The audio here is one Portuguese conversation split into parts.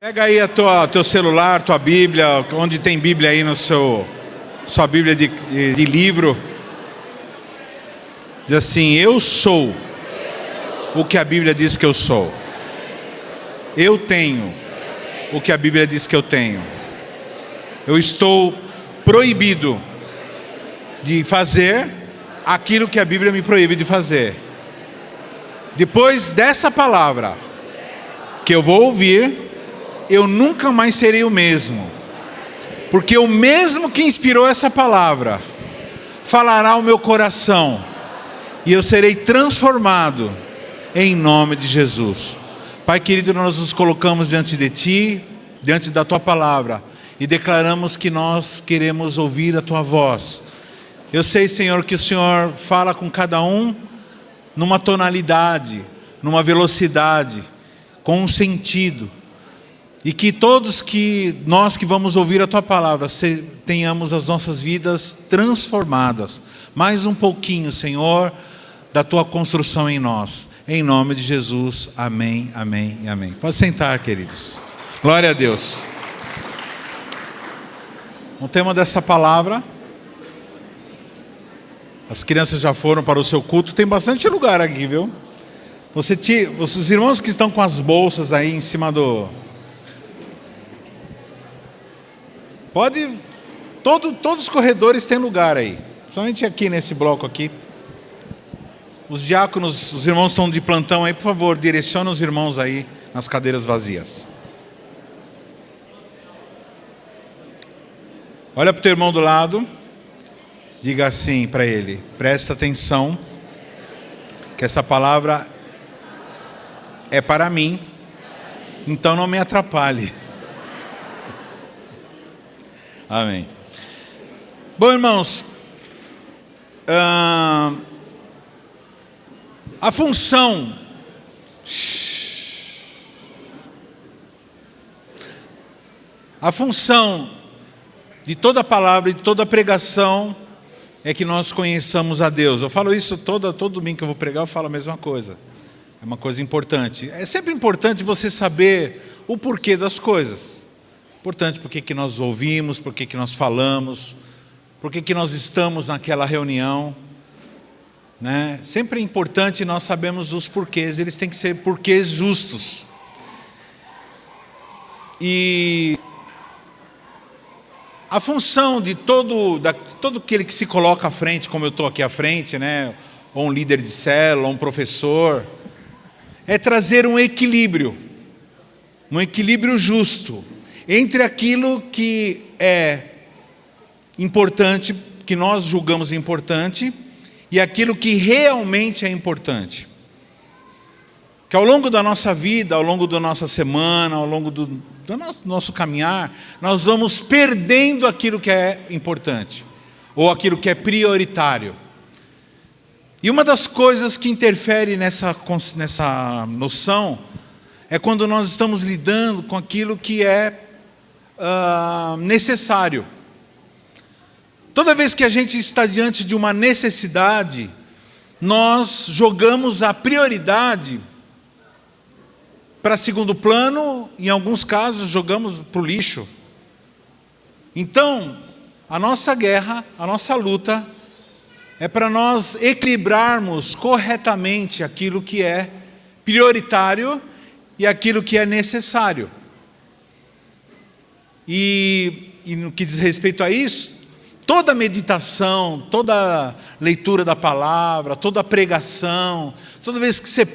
Pega aí teu celular, tua Bíblia, onde tem Bíblia aí no sua Bíblia de livro. Diz assim: eu sou o que a Bíblia diz que eu sou. Eu tenho o que a Bíblia diz que eu tenho. Eu estou proibido de fazer aquilo que a Bíblia me proíbe de fazer. Depois dessa palavra que eu vou ouvir, eu nunca mais serei o mesmo, porque o mesmo que inspirou essa palavra falará ao meu coração, e eu serei transformado em nome de Jesus. Pai querido, nós nos colocamos diante de Ti, diante da Tua palavra, e declaramos que nós queremos ouvir a Tua voz. Eu sei, Senhor, que o Senhor fala com cada um numa tonalidade, numa velocidade, com um sentido. E que todos nós que vamos ouvir a Tua palavra, tenhamos as nossas vidas transformadas. Mais um pouquinho, Senhor, da Tua construção em nós. Em nome de Jesus, amém, amém e amém. Pode sentar, queridos. Glória a Deus. O tema dessa palavra, as crianças já foram para o seu culto, tem bastante lugar aqui, viu? Os irmãos que estão com as bolsas aí em cima todos os corredores têm lugar aí, somente aqui nesse bloco aqui. Os diáconos, os irmãos estão de plantão aí, por favor, direcione os irmãos aí nas cadeiras vazias. Olha para o teu irmão do lado, diga assim para ele: presta atenção, que essa palavra é para mim, então não me atrapalhe. Amém. Bom, irmãos, a função de toda palavra e de toda pregação é que nós conheçamos a Deus. Eu falo isso todo domingo que eu vou pregar, eu falo a mesma coisa. É uma coisa importante. É sempre importante você saber o porquê das coisas. Importante porque que nós ouvimos, porque que nós falamos, porque que nós estamos naquela reunião, né? Sempre é importante nós sabemos os porquês, eles têm que ser porquês justos. E a função de todo aquele que se coloca à frente, como eu estou aqui à frente, né? Ou um líder de célula, ou um professor, é trazer um equilíbrio justo entre aquilo que é importante, que nós julgamos importante, e aquilo que realmente é importante. Que ao longo da nossa vida, ao longo da nossa semana, ao longo do nosso caminhar, nós vamos perdendo aquilo que é importante, ou aquilo que é prioritário. E uma das coisas que interfere nessa noção é quando nós estamos lidando com aquilo que é necessário. Toda vez que a gente está diante de uma necessidade, nós jogamos a prioridade para segundo plano, em alguns casos jogamos para o lixo. Então, a nossa guerra, a nossa luta, é para nós equilibrarmos corretamente aquilo que é prioritário e aquilo que é necessário. E no que diz respeito a isso, toda meditação, toda leitura da palavra, toda pregação, toda vez que você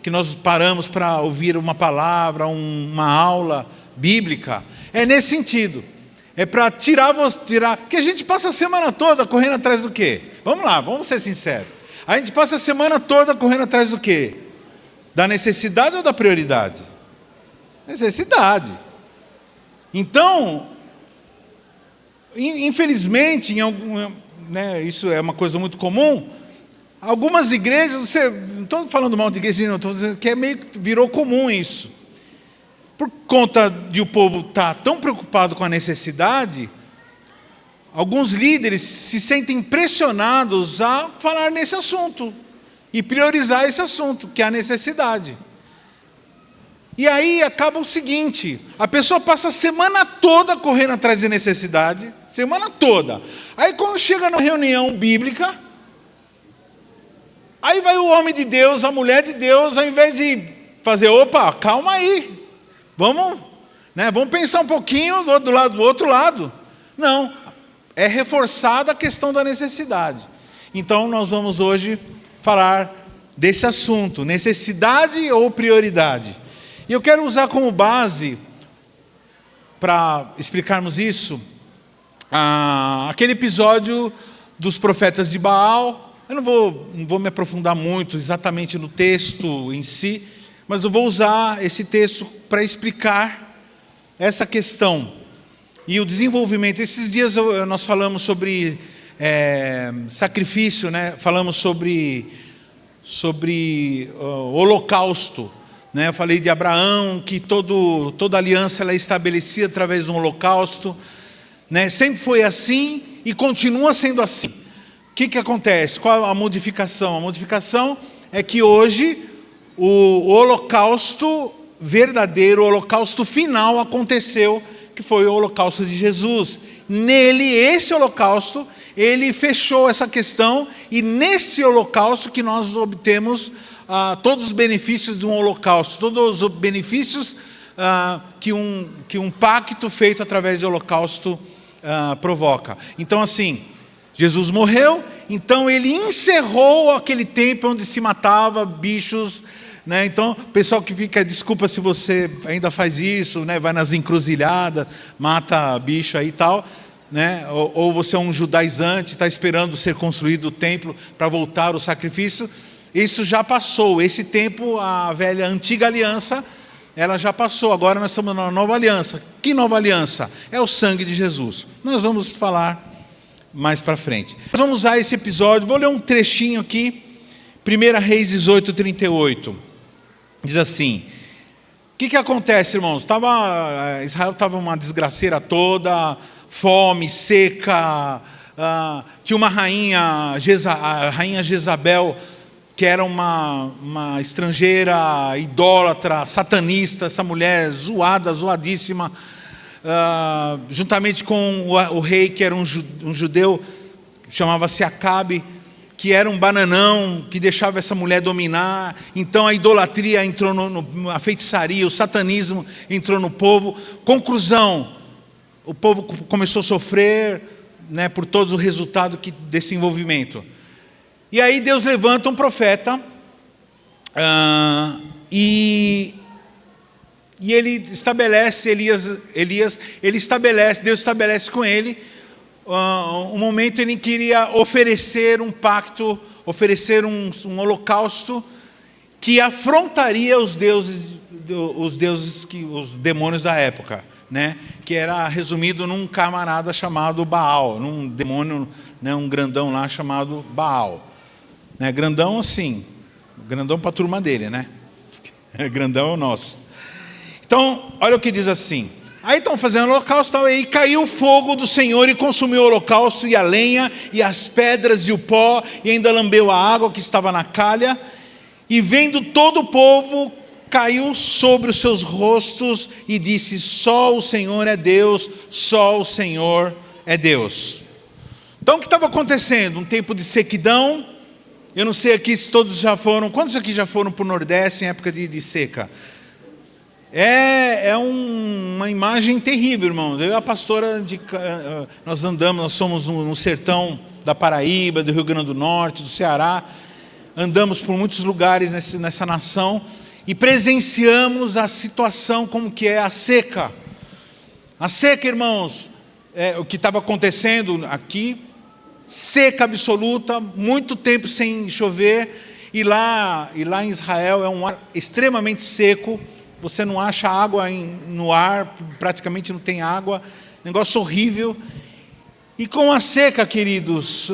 que nós paramos para ouvir uma palavra, uma aula bíblica, é nesse sentido. É para tirar, porque a gente passa a semana toda correndo atrás do quê? Vamos lá, vamos ser sinceros. A gente passa a semana toda correndo atrás do quê? Da necessidade ou da prioridade? Necessidade. Então, infelizmente, isso é uma coisa muito comum, algumas igrejas, não estou falando mal de igreja, não estou dizendo que meio que virou comum isso. Por conta de o povo estar tão preocupado com a necessidade, alguns líderes se sentem pressionados a falar nesse assunto e priorizar esse assunto, que é a necessidade. E aí acaba o seguinte: a pessoa passa a semana toda correndo atrás de necessidade, semana toda. Aí quando chega na reunião bíblica, aí vai o homem de Deus, a mulher de Deus, ao invés de fazer, opa, calma aí, vamos pensar um pouquinho do outro lado. Não, é reforçada a questão da necessidade. Então nós vamos hoje falar desse assunto, necessidade ou prioridade. E eu quero usar como base, para explicarmos isso, aquele episódio dos profetas de Baal. Eu não vou me aprofundar muito exatamente no texto em si, mas eu vou usar esse texto para explicar essa questão e o desenvolvimento. Esses dias nós falamos sobre sacrifício, né? Falamos sobre holocausto. Eu falei de Abraão, que toda aliança ela é estabelecida através de um holocausto. Sempre foi assim e continua sendo assim. O que acontece? Qual a modificação? A modificação é que hoje o holocausto verdadeiro, o holocausto final aconteceu, que foi o holocausto de Jesus. Nele, esse holocausto, ele fechou essa questão, e nesse holocausto que nós obtemos todos os benefícios de um holocausto, todos os benefícios que um pacto feito através do holocausto provoca. Então assim, Jesus morreu, então ele encerrou aquele tempo onde se matava bichos, Então, pessoal que fica, desculpa se você ainda faz isso, vai nas encruzilhadas, mata bicho aí e tal, ou você é um judaizante, está esperando ser construído o templo para voltar o sacrifício. Isso já passou, esse tempo, a velha antiga aliança, ela já passou. Agora nós estamos na nova aliança. Que nova aliança? É o sangue de Jesus. Nós vamos falar mais para frente. Nós vamos usar esse episódio, vou ler um trechinho aqui, 1 Reis 18:38. Diz assim: o que acontece, irmãos? Israel estava uma desgraceira toda, fome, seca, tinha uma rainha, a rainha Jezabel, que era uma estrangeira, idólatra, satanista, essa mulher zoadíssima, juntamente com o rei, que era um judeu, chamava-se Acabe, que era um bananão, que deixava essa mulher dominar. Então a idolatria entrou, a feitiçaria, o satanismo entrou no povo. Conclusão, o povo começou a sofrer, por todo o resultado desse envolvimento. E aí Deus levanta um profeta, e ele estabelece, Deus estabelece com ele um momento em que ele queria oferecer um pacto, oferecer um holocausto que afrontaria os demônios da época, que era resumido num camarada chamado Baal, num demônio, um grandão lá chamado Baal. Grandão assim, grandão para a turma dele, grandão é o nosso. Então, olha o que diz assim: aí estão fazendo holocausto, e caiu o fogo do Senhor e consumiu o holocausto, e a lenha, e as pedras, e o pó, e ainda lambeu a água que estava na calha, e vendo todo o povo, caiu sobre os seus rostos, e disse: só o Senhor é Deus, só o Senhor é Deus. Então o que estava acontecendo? Um tempo de sequidão. Eu não sei aqui se todos já foram, quantos aqui já foram para o Nordeste em época de seca? É uma imagem terrível, irmãos. Eu e a pastora, nós somos no sertão da Paraíba, do Rio Grande do Norte, do Ceará. Andamos por muitos lugares nessa nação e presenciamos a situação como que é a seca. A seca, irmãos, o que estava acontecendo aqui, seca absoluta, muito tempo sem chover, e lá em Israel é um ar extremamente seco. Você não acha água no ar, praticamente não tem água, negócio horrível. E com a seca, queridos,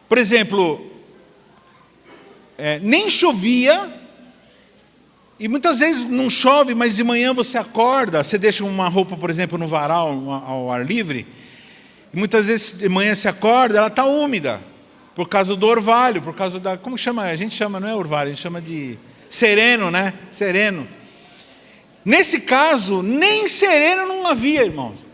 por exemplo, nem chovia, e muitas vezes não chove, mas de manhã você acorda, você deixa uma roupa, por exemplo, no varal, ao ar livre, e muitas vezes de manhã você acorda, ela está úmida, por causa do orvalho, por causa como chama? A gente chama, não é orvalho, a gente chama de sereno, né? Sereno. Nesse caso, nem sereno não havia, irmãos.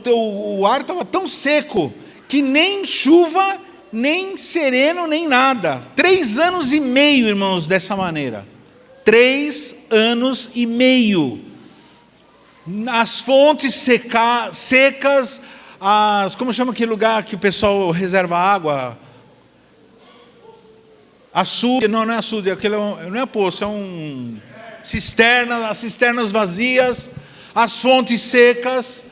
O ar estava tão seco que nem chuva, nem sereno, nem nada. 3 anos e meio, irmãos, dessa maneira. 3 anos e meio. As fontes secas, como chama aquele lugar que o pessoal reserva água? Açude, não é açude, não é poço, as cisternas vazias, as fontes secas,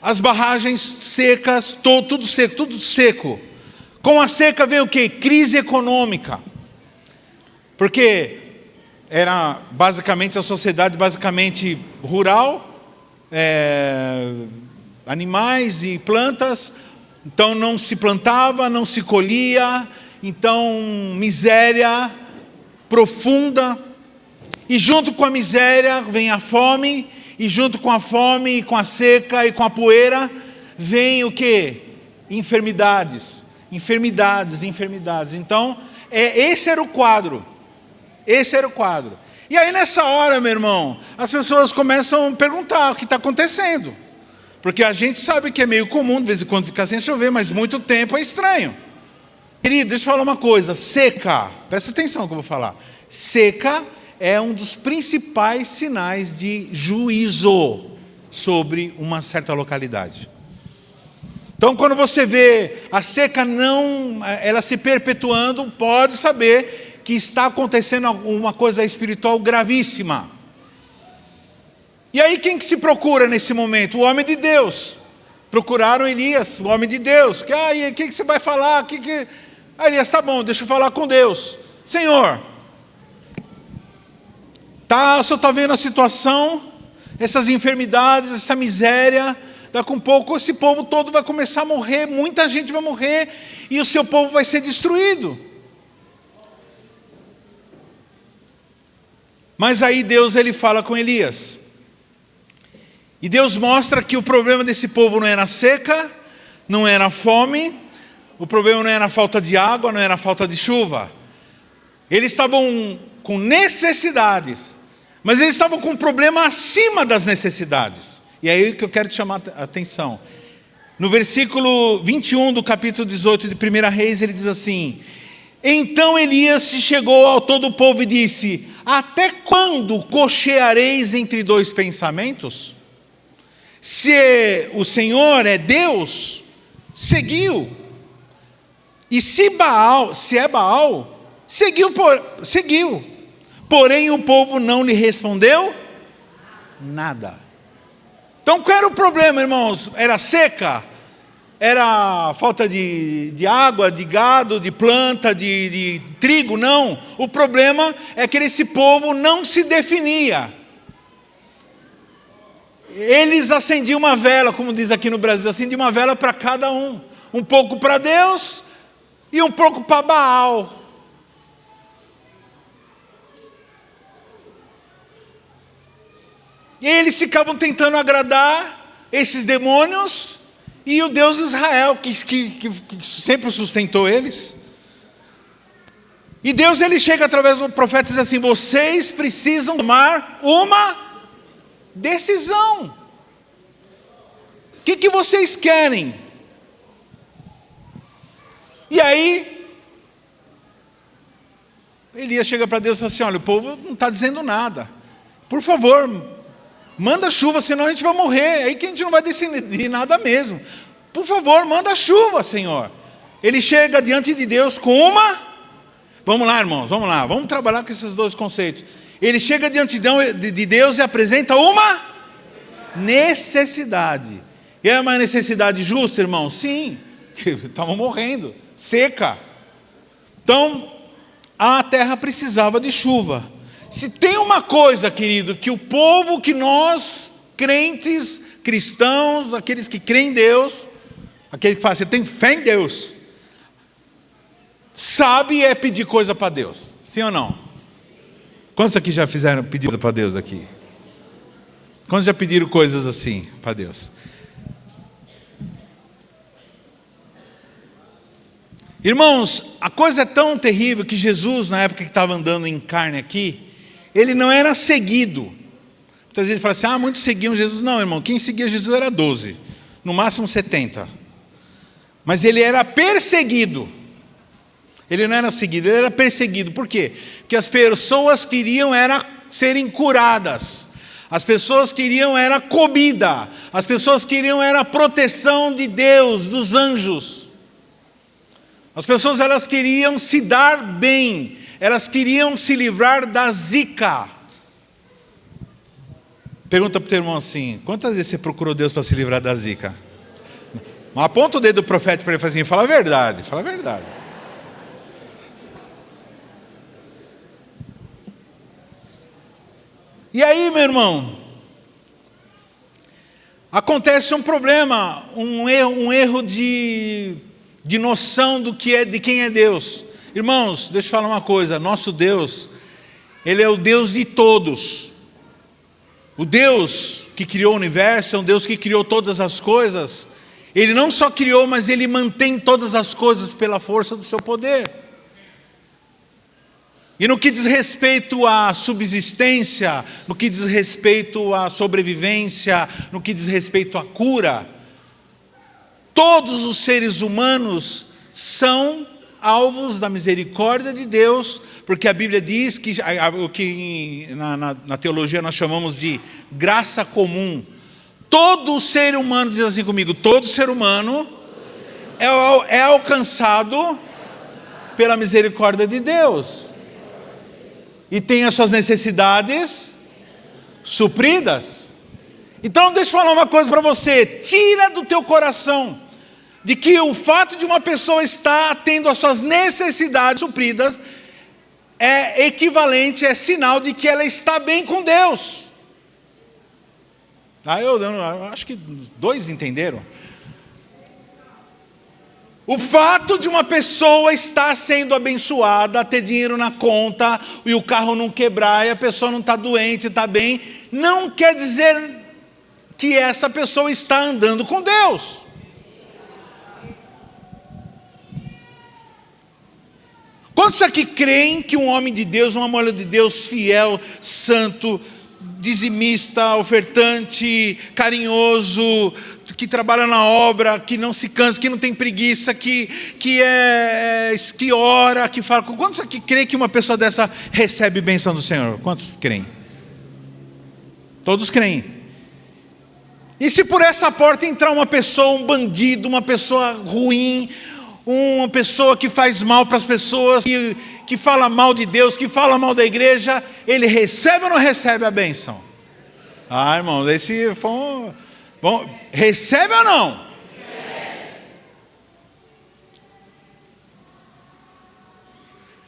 as barragens secas, tudo seco. Com a seca vem o quê? Crise econômica. Porque era basicamente a sociedade rural, animais e plantas, então não se plantava, não se colhia, então miséria profunda, e junto com a miséria vem a fome, e junto com a fome, e com a seca, e com a poeira, vem o quê? Enfermidades. Então, esse era o quadro. E aí nessa hora, meu irmão, as pessoas começam a perguntar o que está acontecendo. Porque a gente sabe que é meio comum, de vez em quando ficar sem chover, mas muito tempo é estranho. Querido, deixa eu falar uma coisa, seca, presta atenção no que eu vou falar. Seca é um dos principais sinais de juízo sobre uma certa localidade. Então, quando você vê a seca ela se perpetuando, pode saber que está acontecendo uma coisa espiritual gravíssima. E aí quem que se procura nesse momento? O homem de Deus. Procuraram Elias, o homem de Deus. O que você vai falar? Aí Elias, tá bom, deixa eu falar com Deus. Senhor, o senhor está vendo a situação, essas enfermidades, essa miséria, daqui a um pouco esse povo todo vai começar a morrer, muita gente vai morrer, e o seu povo vai ser destruído. Mas aí Deus ele fala com Elias. E Deus mostra que o problema desse povo não era seca, não era fome, o problema não era falta de água, não era falta de chuva. Eles estavam com necessidades, mas eles estavam com um problema acima das necessidades. E é aí que eu quero te chamar a atenção. No versículo 21 do capítulo 18 de 1 Reis, ele diz assim: então Elias chegou ao todo o povo e disse: até quando cocheareis entre 2 pensamentos? Se o Senhor é Deus, seguiu. E se é Baal, seguiu. Porém o povo não lhe respondeu nada. Então qual era o problema, irmãos? Era seca? Era falta de água, de gado, de planta, de trigo? Não. O problema é que esse povo não se definia. Eles acendiam uma vela, como diz aqui no Brasil, acendiam uma vela para cada um. Um pouco para Deus e um pouco para Baal. E eles ficavam tentando agradar esses demônios e o Deus de Israel, que sempre sustentou eles. E Deus ele chega através do profeta e diz assim: vocês precisam tomar uma decisão. O que vocês querem? E aí Elias chega para Deus e fala assim: olha, o povo não está dizendo nada, por favor, manda chuva, senão a gente vai morrer, aí que a gente não vai decidir nada mesmo. Por favor, manda chuva, Senhor. Ele chega diante de Deus com vamos lá, irmãos, vamos trabalhar com esses 2 conceitos. Ele chega diante de Deus e apresenta uma necessidade. E é uma necessidade justa, irmão? Sim, estavam morrendo, seca. Então, a terra precisava de chuva. Se tem uma coisa, querido, que o povo, que nós, crentes, cristãos, aqueles que creem em Deus, aqueles que falam, você tem fé em Deus, sabe é pedir coisa para Deus, sim ou não? Quantos aqui já pediram coisa para Deus aqui? Quantos já pediram coisas assim para Deus? Irmãos, a coisa é tão terrível que Jesus, na época que estava andando em carne aqui, ele não era seguido. Muitas vezes fala assim, muitos seguiam Jesus. Não, irmão, quem seguia Jesus era 12, no máximo 70. Mas ele era perseguido. Ele não era seguido, ele era perseguido. Por quê? Porque as pessoas queriam serem curadas. As pessoas queriam comida. As pessoas queriam proteção de Deus, dos anjos. As pessoas elas queriam se dar bem. Elas queriam se livrar da zica. Pergunta para o teu irmão assim, quantas vezes você procurou Deus para se livrar da zica? Aponta o dedo do profeta para ele e fala assim, fala a verdade, fala a verdade. E aí, meu irmão, acontece um problema, um erro de noção de quem é Deus. Irmãos, deixa eu falar uma coisa, nosso Deus, Ele é o Deus de todos. O Deus que criou o universo, é um Deus que criou todas as coisas. Ele não só criou, mas Ele mantém todas as coisas pela força do seu poder. E no que diz respeito à subsistência, no que diz respeito à sobrevivência, no que diz respeito à cura, todos os seres humanos são alvos da misericórdia de Deus, porque a Bíblia diz que o que na teologia nós chamamos de graça comum. Todo ser humano, diz assim comigo, todo ser humano é alcançado pela misericórdia de Deus. E tem as suas necessidades supridas. Então deixa eu falar uma coisa para você. Tira do teu coração de que o fato de uma pessoa estar tendo as suas necessidades supridas é equivalente, é sinal de que ela está bem com Deus. Eu acho que 2 entenderam. O fato de uma pessoa estar sendo abençoada, ter dinheiro na conta, e o carro não quebrar, e a pessoa não está doente, está bem, não quer dizer que essa pessoa está andando com Deus. Quantos aqui creem que um homem de Deus, uma mulher de Deus fiel, santo, dizimista, ofertante, carinhoso, que trabalha na obra, que não se cansa, que não tem preguiça, que ora, que fala. Quantos aqui creem que uma pessoa dessa recebe bênção do Senhor? Quantos creem? Todos creem. E se por essa porta entrar uma pessoa, um bandido, uma pessoa ruim, uma pessoa que faz mal para as pessoas, que fala mal de Deus, que fala mal da igreja, ele recebe ou não recebe a bênção? Irmão, esse foi bom, recebe ou não? Recebe.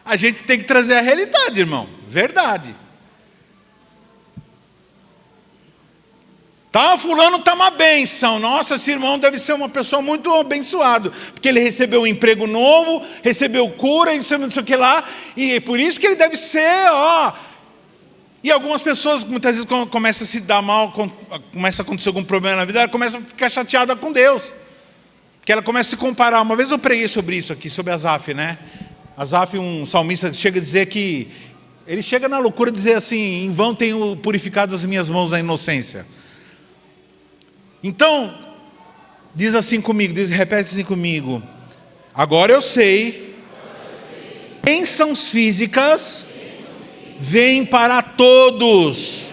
A gente tem que trazer a realidade, irmão, verdade. Fulano está uma bênção. Nossa, esse irmão deve ser uma pessoa muito abençoada, porque ele recebeu um emprego novo, recebeu cura, recebeu não sei o que lá, e é por isso que ele deve ser, E algumas pessoas, muitas vezes, quando começa a se dar mal, começa a acontecer algum problema na vida, ela começa a ficar chateada com Deus, que ela começa a se comparar. Uma vez eu preguei sobre isso aqui, sobre Asaf, né? Asaf, um salmista, chega a dizer que, ele chega na loucura de dizer assim, em vão tenho purificado as minhas mãos na inocência. Então, diz assim comigo, repete assim comigo. Agora eu sei, bênçãos físicas vêm para todos.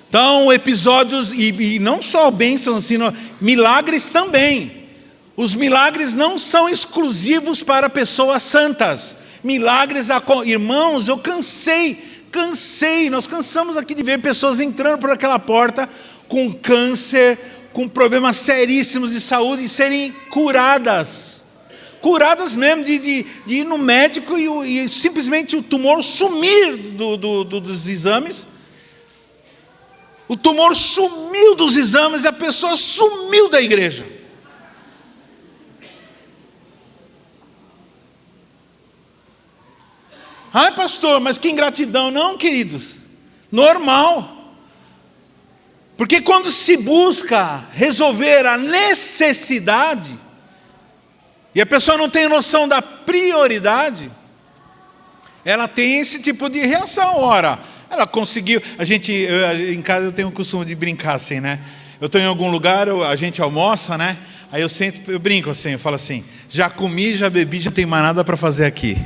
Então, episódios, e não só bênçãos, assim, milagres também. Os milagres não são exclusivos para pessoas santas. Milagres, irmãos, eu cansei, nós cansamos aqui de ver pessoas entrando por aquela porta, com câncer, com problemas seríssimos de saúde, e serem curadas mesmo, de ir no médico e simplesmente o tumor sumir dos exames. O tumor sumiu dos exames e a pessoa sumiu da igreja. Pastor, mas que ingratidão. Não, queridos, normal. Porque quando se busca resolver a necessidade, E a pessoa não tem noção da prioridade, ela tem esse tipo de reação. Ora, ela conseguiu. Em casa eu tenho o costume de brincar assim, né? Eu estou em algum lugar, a gente almoça, né? Aí eu brinco assim, eu falo assim: já comi, já bebi, já tem mais nada para fazer aqui.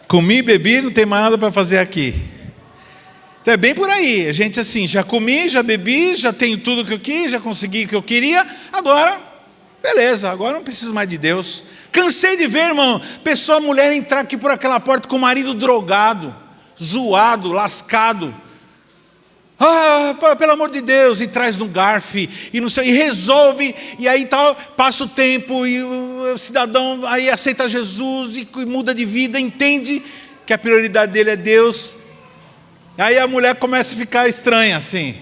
Comi, bebi, não tem mais nada para fazer aqui. Então é bem por aí. A gente assim, já comi, já bebi, já tenho tudo que eu quis, já consegui o que eu queria. Agora, beleza, agora não preciso mais de Deus. Cansei de ver, irmão, mulher entrar aqui por aquela porta com o marido drogado, zoado, lascado. Pelo amor de Deus, e traz no garfo, e não sei, e resolve, e aí tal, passa o tempo, e o cidadão aí aceita Jesus, e muda de vida, entende que a prioridade dele é Deus. Aí a mulher começa a ficar estranha, assim,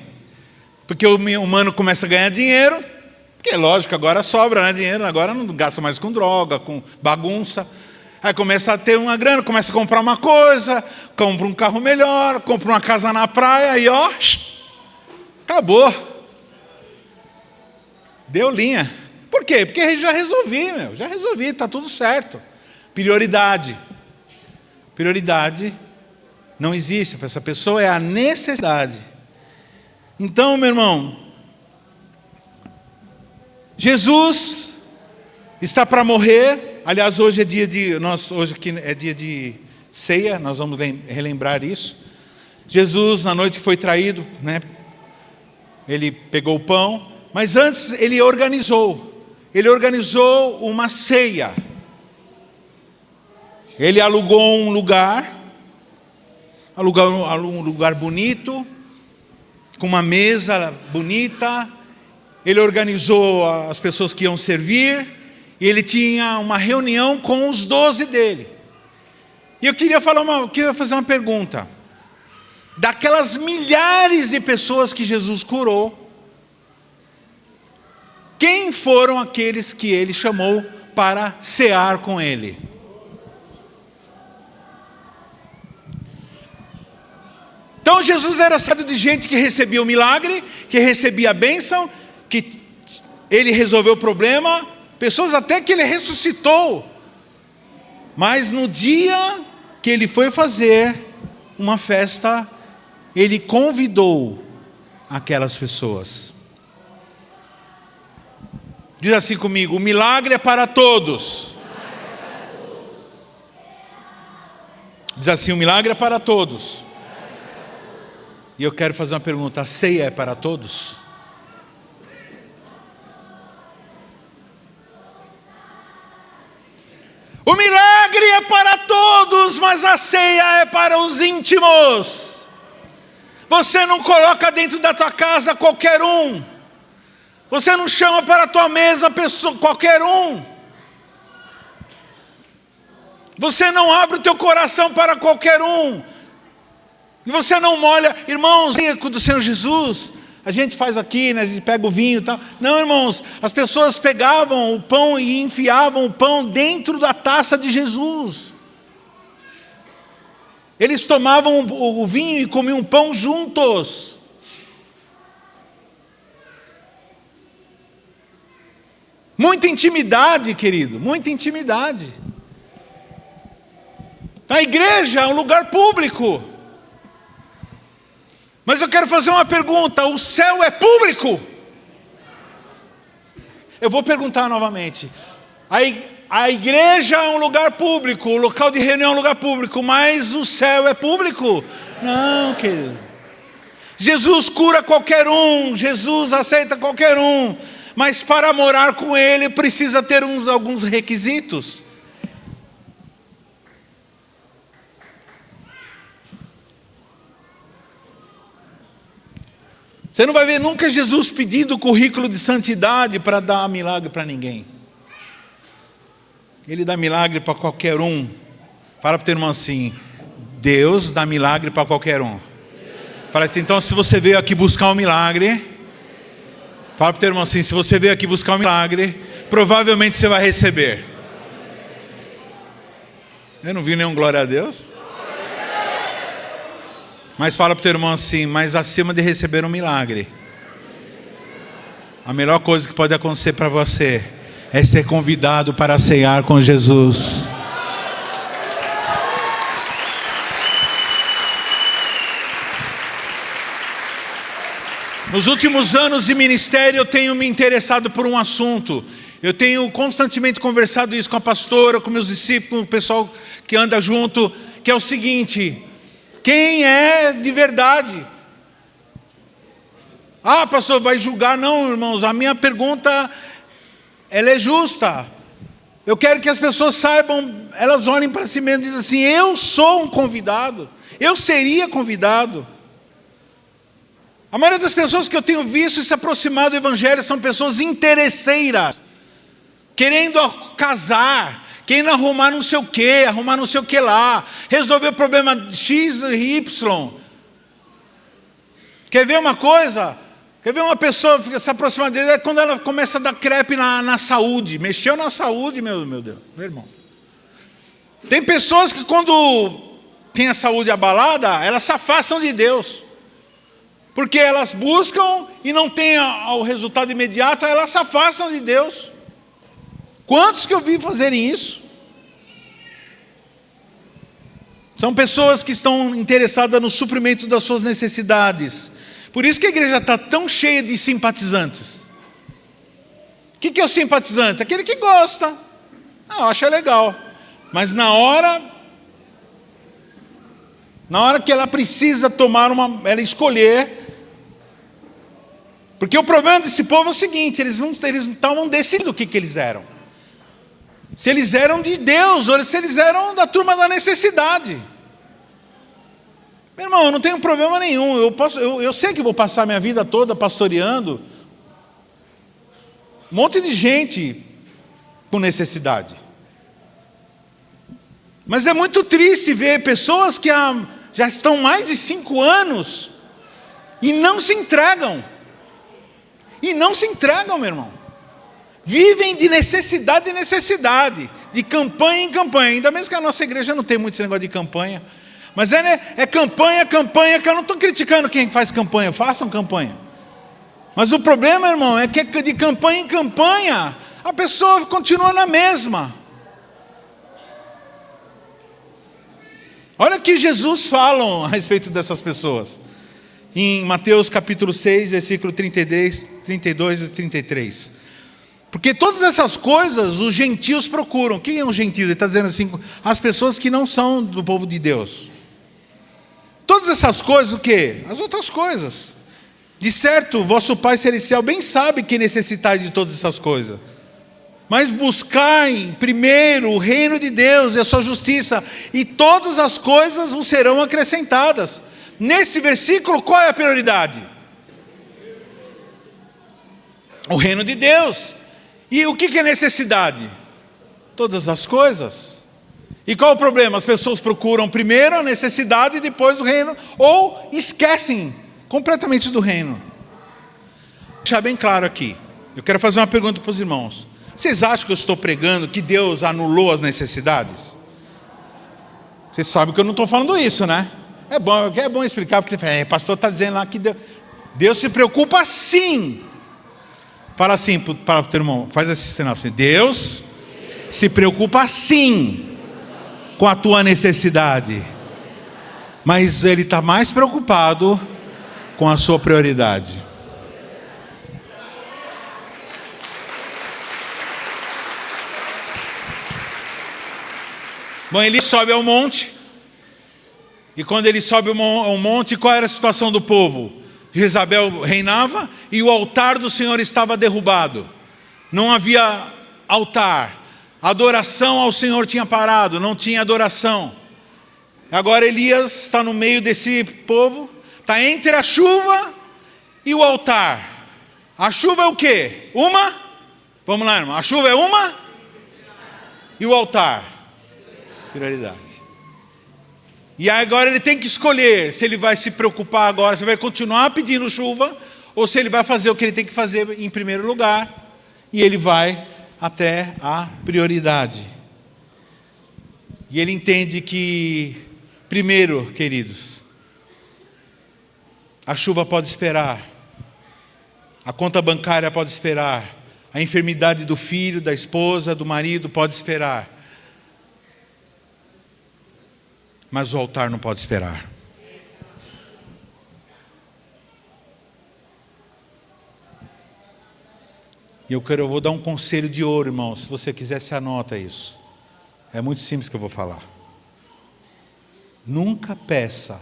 porque o humano começa a ganhar dinheiro, porque lógico, agora sobra, né, dinheiro, agora não gasta mais com droga, com bagunça. Aí começa a ter uma grana, começa a comprar uma coisa, compra um carro melhor, compra uma casa na praia, aí ó, acabou. Deu linha. Por quê? Porque já resolvi, está tudo certo. Prioridade não existe para essa pessoa, é a necessidade. Então, meu irmão, Jesus está para morrer. Aliás, hoje é dia de ceia, nós vamos relembrar isso. Jesus, na noite que foi traído, né, ele pegou o pão, mas antes ele organizou uma ceia. Ele alugou um lugar bonito, com uma mesa bonita. Ele organizou as pessoas que iam servir. E ele tinha uma reunião com os 12 dele. E eu queria fazer uma pergunta. Daquelas milhares de pessoas que Jesus curou, quem foram aqueles que ele chamou para cear com ele? Então Jesus era cercado de gente que recebia o milagre, que recebia a bênção, que ele resolveu o problema. Pessoas até que ele ressuscitou. Mas no dia que ele foi fazer uma festa, ele convidou aquelas pessoas. Diz assim comigo: o milagre é para todos. Diz assim: o milagre é para todos. E eu quero fazer uma pergunta: a ceia é para todos? O milagre é para todos, mas a ceia é para os íntimos. Você não coloca dentro da tua casa qualquer um. Você não chama para a tua mesa qualquer um. Você não abre o teu coração para qualquer um. E você não molha, irmãos, do Senhor Jesus. A gente faz aqui, né, a gente pega o vinho e tal. Não, irmãos, as pessoas pegavam o pão e enfiavam o pão dentro da taça de Jesus. Eles tomavam o vinho e comiam o pão juntos. Muita intimidade, querido, muita intimidade. A igreja é um lugar público. Mas eu quero fazer uma pergunta: o céu é público? Eu vou perguntar novamente. A igreja é um lugar público, o local de reunião é um lugar público, mas o céu é público? Não, querido. Jesus cura qualquer um, Jesus aceita qualquer um, mas para morar com Ele precisa ter alguns requisitos. Você não vai ver nunca Jesus pedindo currículo de santidade para dar milagre para ninguém. Ele dá milagre para qualquer um. Fala para o teu irmão assim: Deus dá milagre para qualquer um. Fala assim: então, se você veio aqui buscar um milagre, fala para o teu irmão assim: se você veio aqui buscar um milagre, provavelmente você vai receber. Eu não vi nenhum glória a Deus. Mas fala para o teu irmão assim: mas acima de receber um milagre, a melhor coisa que pode acontecer para você é ser convidado para ceiar com Jesus. Nos últimos anos de ministério eu tenho me interessado por um assunto. Eu tenho constantemente conversado isso com a pastora, com meus discípulos, com o pessoal que anda junto, que é o seguinte: quem é de verdade? Ah, pastor, vai julgar? Não, irmãos, a minha pergunta, ela é justa. Eu quero que as pessoas saibam, elas olhem para si mesmas e dizem assim: eu sou um convidado, eu seria convidado. A maioria das pessoas que eu tenho visto se aproximar do Evangelho são pessoas interesseiras, querendo casar, querendo arrumar não sei o que, arrumar não sei o que lá, resolver o problema X e Y. Quer ver uma coisa? Quer ver uma pessoa se aproximar dele? É quando ela começa a dar crepe na saúde. Mexeu na saúde, meu Deus, meu irmão. Tem pessoas que quando tem a saúde abalada, elas se afastam de Deus. Porque elas buscam e não tem o resultado imediato, elas se afastam de Deus. Quantos que eu vi fazerem isso? São pessoas que estão interessadas no suprimento das suas necessidades. Por isso que a igreja está tão cheia de simpatizantes. O que é o simpatizante? Aquele que gosta. Acha legal. Mas na hora que ela precisa tomar ela escolher. Porque o problema desse povo é o seguinte: eles não estavam decidindo o que eles eram. Se eles eram de Deus, ou se eles eram da turma da necessidade. Meu irmão, eu não tenho problema nenhum. Eu sei que vou passar minha vida toda pastoreando um monte de gente com necessidade. Mas é muito triste ver pessoas que já estão mais de 5 anos e não se entregam. E não se entregam, meu irmão. Vivem de necessidade em necessidade, de campanha em campanha. Ainda mesmo que a nossa igreja não tem muito esse negócio de campanha. Mas é campanha, que eu não estou criticando quem faz campanha, façam campanha. Mas o problema, irmão, é que de campanha em campanha, a pessoa continua na mesma. Olha o que Jesus fala a respeito dessas pessoas. Em Mateus capítulo 6, versículo 32 e 33. Porque todas essas coisas os gentios procuram. Quem é um gentio? Ele está dizendo assim: as pessoas que não são do povo de Deus. Todas essas coisas, o quê? As outras coisas. De certo, vosso Pai Celestial bem sabe que necessitais de todas essas coisas. Mas buscai primeiro o reino de Deus e a sua justiça, e todas as coisas vos serão acrescentadas. Nesse versículo, qual é a prioridade? O reino de Deus. E o que é necessidade? Todas as coisas. E qual o problema? As pessoas procuram primeiro a necessidade e depois o reino, ou esquecem completamente do reino. Vou deixar bem claro aqui. Eu quero fazer uma pergunta para os irmãos. Vocês acham que eu estou pregando que Deus anulou as necessidades? Vocês sabem que eu não estou falando isso, né? É bom explicar, porque o pastor está dizendo lá que Deus se preocupa sim. Fala assim para o teu irmão, faz esse sinal assim: Deus se preocupa sim com a tua necessidade, mas Ele está mais preocupado com a sua prioridade. Bom, ele sobe ao monte, e quando ele sobe ao monte, qual era a situação do povo? Jezabel reinava e o altar do Senhor estava derrubado. Não havia altar. A adoração ao Senhor tinha parado, não tinha adoração. Agora Elias está no meio desse povo, está entre a chuva e o altar. A chuva é o quê? Vamos lá, irmão. A chuva é uma? E o altar? Prioridade. E agora ele tem que escolher se ele vai se preocupar agora, se vai continuar pedindo chuva, ou se ele vai fazer o que ele tem que fazer em primeiro lugar, e ele vai até a prioridade. E ele entende que, primeiro, queridos, a chuva pode esperar, a conta bancária pode esperar, A enfermidade do filho, da esposa, do marido pode esperar. Mas o altar não pode esperar. E eu vou dar um conselho de ouro, irmão. Se você quiser, você anota isso. É muito simples que eu vou falar. Nunca peça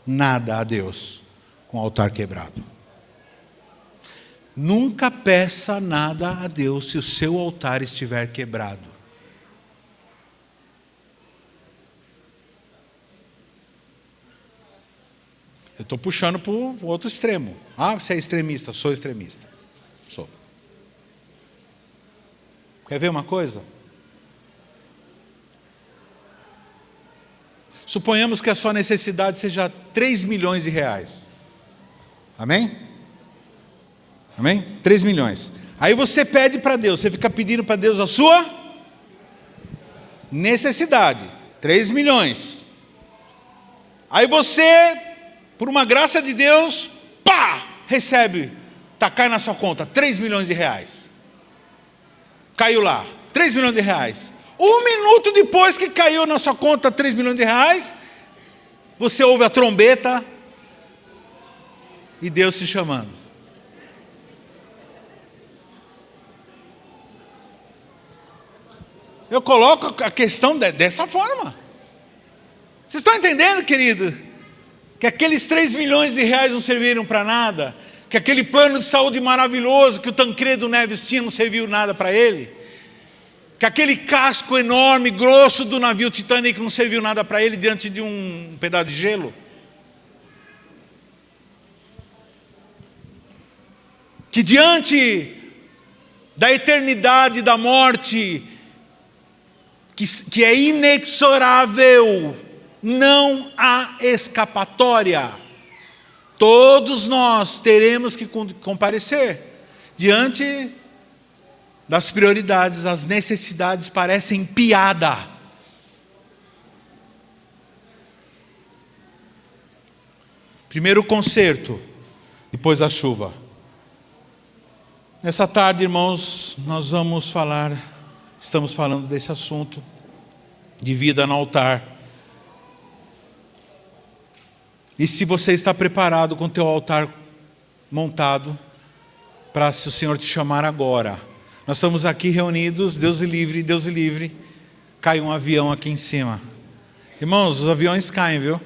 nada a Deus com o altar quebrado. Nunca peça nada a Deus se o seu altar estiver quebrado. Eu estou puxando para o outro extremo. Ah, você é extremista? Sou extremista. Sou. Quer ver uma coisa? Suponhamos que a sua necessidade seja 3 milhões de reais. Amém? Amém? 3 milhões. Aí você pede para Deus, você fica pedindo para Deus a sua necessidade. 3 milhões. Aí você, por uma graça de Deus, pá, recebe, cai na sua conta 3 milhões de reais. Caiu lá, 3 milhões de reais. 1 minuto depois que caiu na sua conta 3 milhões de reais, você ouve a trombeta e Deus se chamando. Eu coloco a questão dessa forma. Vocês estão entendendo, querido? Que aqueles 3 milhões de reais não serviram para nada, que aquele plano de saúde maravilhoso que o Tancredo Neves tinha não serviu nada para ele, que aquele casco enorme, grosso do navio Titanic não serviu nada para ele diante de um pedaço de gelo. Que diante da eternidade da morte, que é inexorável, não há escapatória. Todos nós teremos que comparecer diante das prioridades. As necessidades parecem piada. Primeiro o concerto, depois a chuva. Nessa tarde, irmãos, nós estamos falando desse assunto de vida no altar. E se você está preparado com o teu altar montado, para se o Senhor te chamar agora. Nós estamos aqui reunidos, Deus o livre, cai um avião aqui em cima. Irmãos, os aviões caem, viu?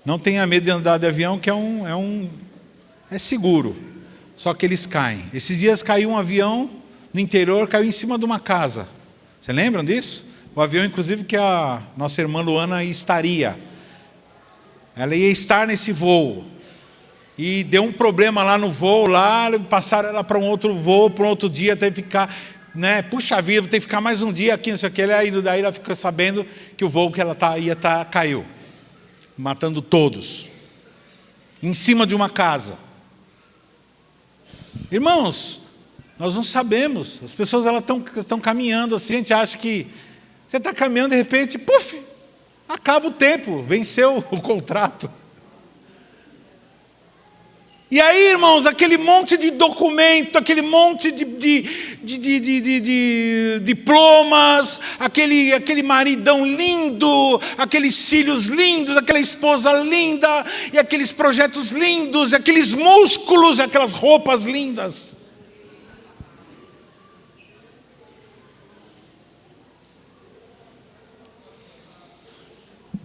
Não tenha medo de andar de avião, que é seguro. Só que eles caem. Esses dias caiu um avião no interior, caiu em cima de uma casa. Vocês lembram disso? O avião, inclusive, que a nossa irmã Luana estaria. Ela ia estar nesse voo. E deu um problema lá no voo, passaram ela para um outro voo, para um outro dia, teve que ficar, puxa vida, tem que ficar mais um dia aqui, não sei o que. Daí ela ficou sabendo que o voo que ela ia estar caiu, matando todos, em cima de uma casa. Irmãos, nós não sabemos, as pessoas estão caminhando assim, a gente acha que você está caminhando, de repente, puf, acaba o tempo, venceu o contrato. E aí, irmãos, aquele monte de documento, aquele monte de diplomas, aquele maridão lindo, aqueles filhos lindos, aquela esposa linda, e aqueles projetos lindos, aqueles músculos, aquelas roupas lindas.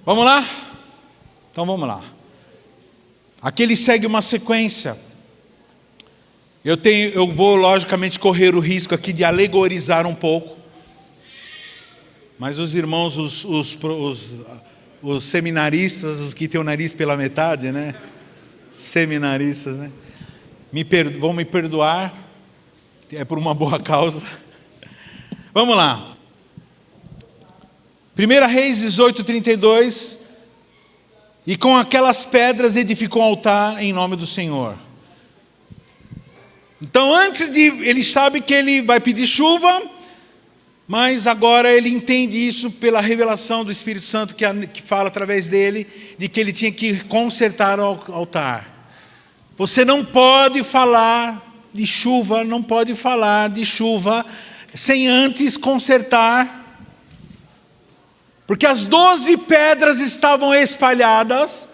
Vamos lá? Então vamos lá. Aqui ele segue uma sequência. Eu vou logicamente correr o risco aqui de alegorizar um pouco. Mas os irmãos, os seminaristas, os que têm o nariz pela metade, seminaristas, vão me perdoar. É por uma boa causa. Vamos lá. 1 Reis 18:32. E com aquelas pedras edificou um altar em nome do Senhor. Então ele sabe que ele vai pedir chuva, mas agora ele entende isso pela revelação do Espírito Santo que fala através dele, de que ele tinha que consertar o altar. Você não pode falar de chuva, não pode falar de chuva sem antes consertar. Porque as 12 pedras estavam espalhadas.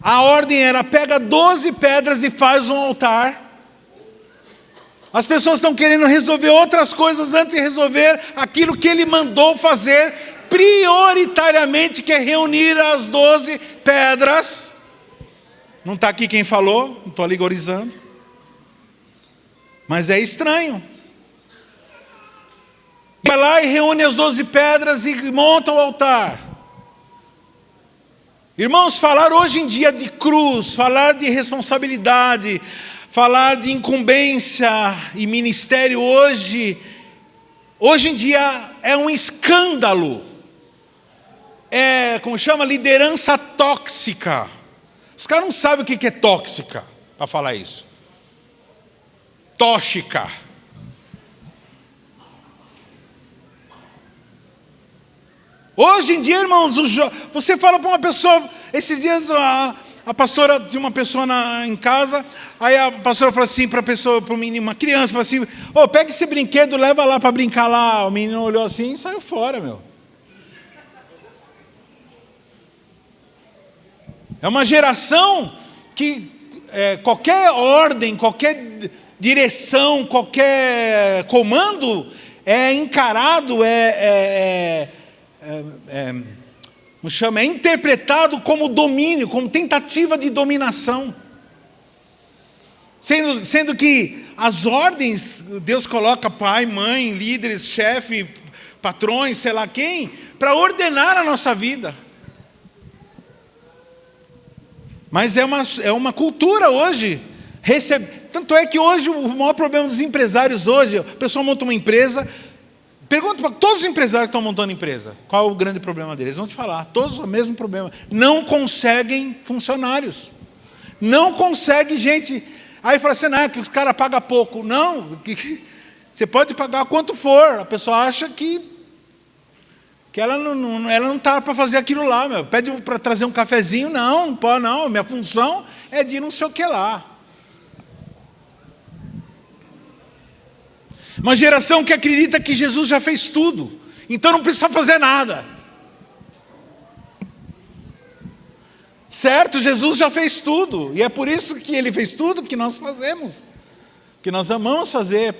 A ordem era: pega 12 pedras e faz um altar. As pessoas estão querendo resolver outras coisas antes de resolver aquilo que ele mandou fazer prioritariamente, que é reunir as 12 pedras. Não está aqui quem falou, não estou alegorizando. Mas é estranho. Vai lá e reúne as 12 pedras e monta o altar. Irmãos, falar hoje em dia de cruz, falar de responsabilidade, falar de incumbência e ministério hoje em dia é um escândalo. É, como chama? Liderança tóxica. Os caras não sabem o que é tóxica para falar isso. Tóxica. Hoje em dia, irmãos, você fala para uma pessoa, esses dias a pastora tinha uma pessoa em casa, aí a pastora falou assim para a pessoa, para o menino, uma criança, falou assim: pega esse brinquedo, leva lá para brincar lá. O menino olhou assim e saiu fora, meu. É uma geração que qualquer ordem, qualquer direção, qualquer comando é encarado, é interpretado como domínio, como tentativa de dominação. Sendo que as ordens, Deus coloca pai, mãe, líderes, chefe, patrões, sei lá quem, para ordenar a nossa vida. Mas é uma cultura hoje. Tanto é que hoje o maior problema dos empresários hoje, a pessoa monta uma empresa. Pergunta para todos os empresários que estão montando empresa, qual é o grande problema deles? Eles vão te falar, todos o mesmo problema. Não conseguem funcionários. Não consegue gente. Aí fala assim, que os caras pagam pouco. Não, você pode pagar quanto for. A pessoa acha que ela não está para fazer aquilo lá. Meu. Pede para trazer um cafezinho. Não pode não. Minha função é de não sei o que lá. Uma geração que acredita que Jesus já fez tudo, então não precisa fazer nada. Certo? Jesus já fez tudo, e é por isso que ele fez tudo que nós fazemos, que nós amamos fazer.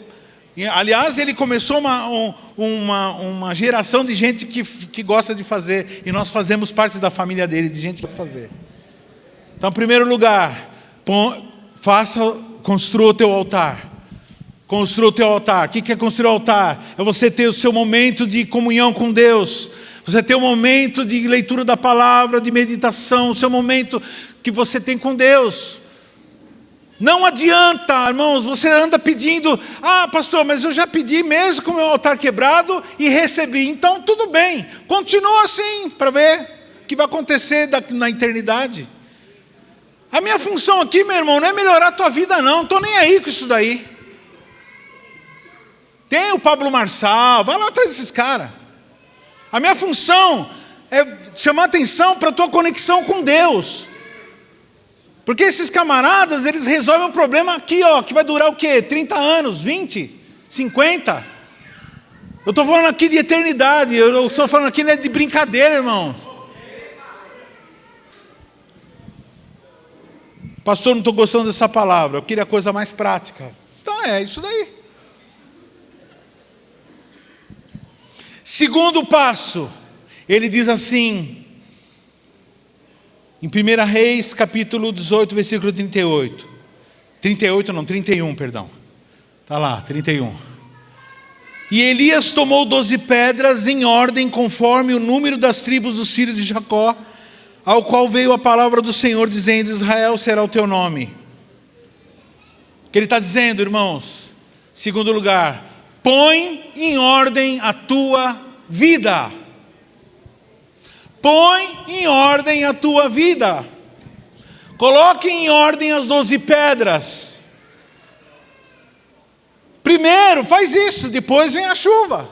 E, aliás, ele começou uma geração de gente que gosta de fazer, e nós fazemos parte da família dele, de gente que vai fazer. Então, em primeiro lugar, construa o teu altar. Construa o teu altar. O que é construir o altar? É você ter o seu momento de comunhão com Deus. Você ter um momento de leitura da palavra, de meditação. O seu momento que você tem com Deus. Não adianta, irmãos, você anda pedindo. Pastor, mas eu já pedi mesmo com o meu altar quebrado e recebi. Então, tudo bem. Continua assim, para ver o que vai acontecer na eternidade. A minha função aqui, meu irmão, não é melhorar a tua vida, não. Não estou nem aí com isso daí. Tem o Pablo Marçal, vai lá atrás desses caras. A minha função é chamar atenção para a tua conexão com Deus. Porque esses camaradas, eles resolvem um problema aqui, que vai durar o quê? 30 anos, 20, 50? Eu estou falando aqui de eternidade, eu estou falando aqui não é de brincadeira, irmãos. Pastor, não estou gostando dessa palavra, eu queria coisa mais prática. Então é isso daí. Segundo passo, ele diz assim, em 1 Reis, capítulo 18, versículo 38. 31, perdão. Está lá, 31. E Elias tomou 12 pedras em ordem, conforme o número das tribos dos filhos de Jacó, ao qual veio a palavra do Senhor, dizendo: Israel será o teu nome. O que ele está dizendo, irmãos? Segundo lugar, põe em ordem a tua vida. Põe em ordem a tua vida. Coloque em ordem as 12 pedras. Primeiro faz isso, depois vem a chuva.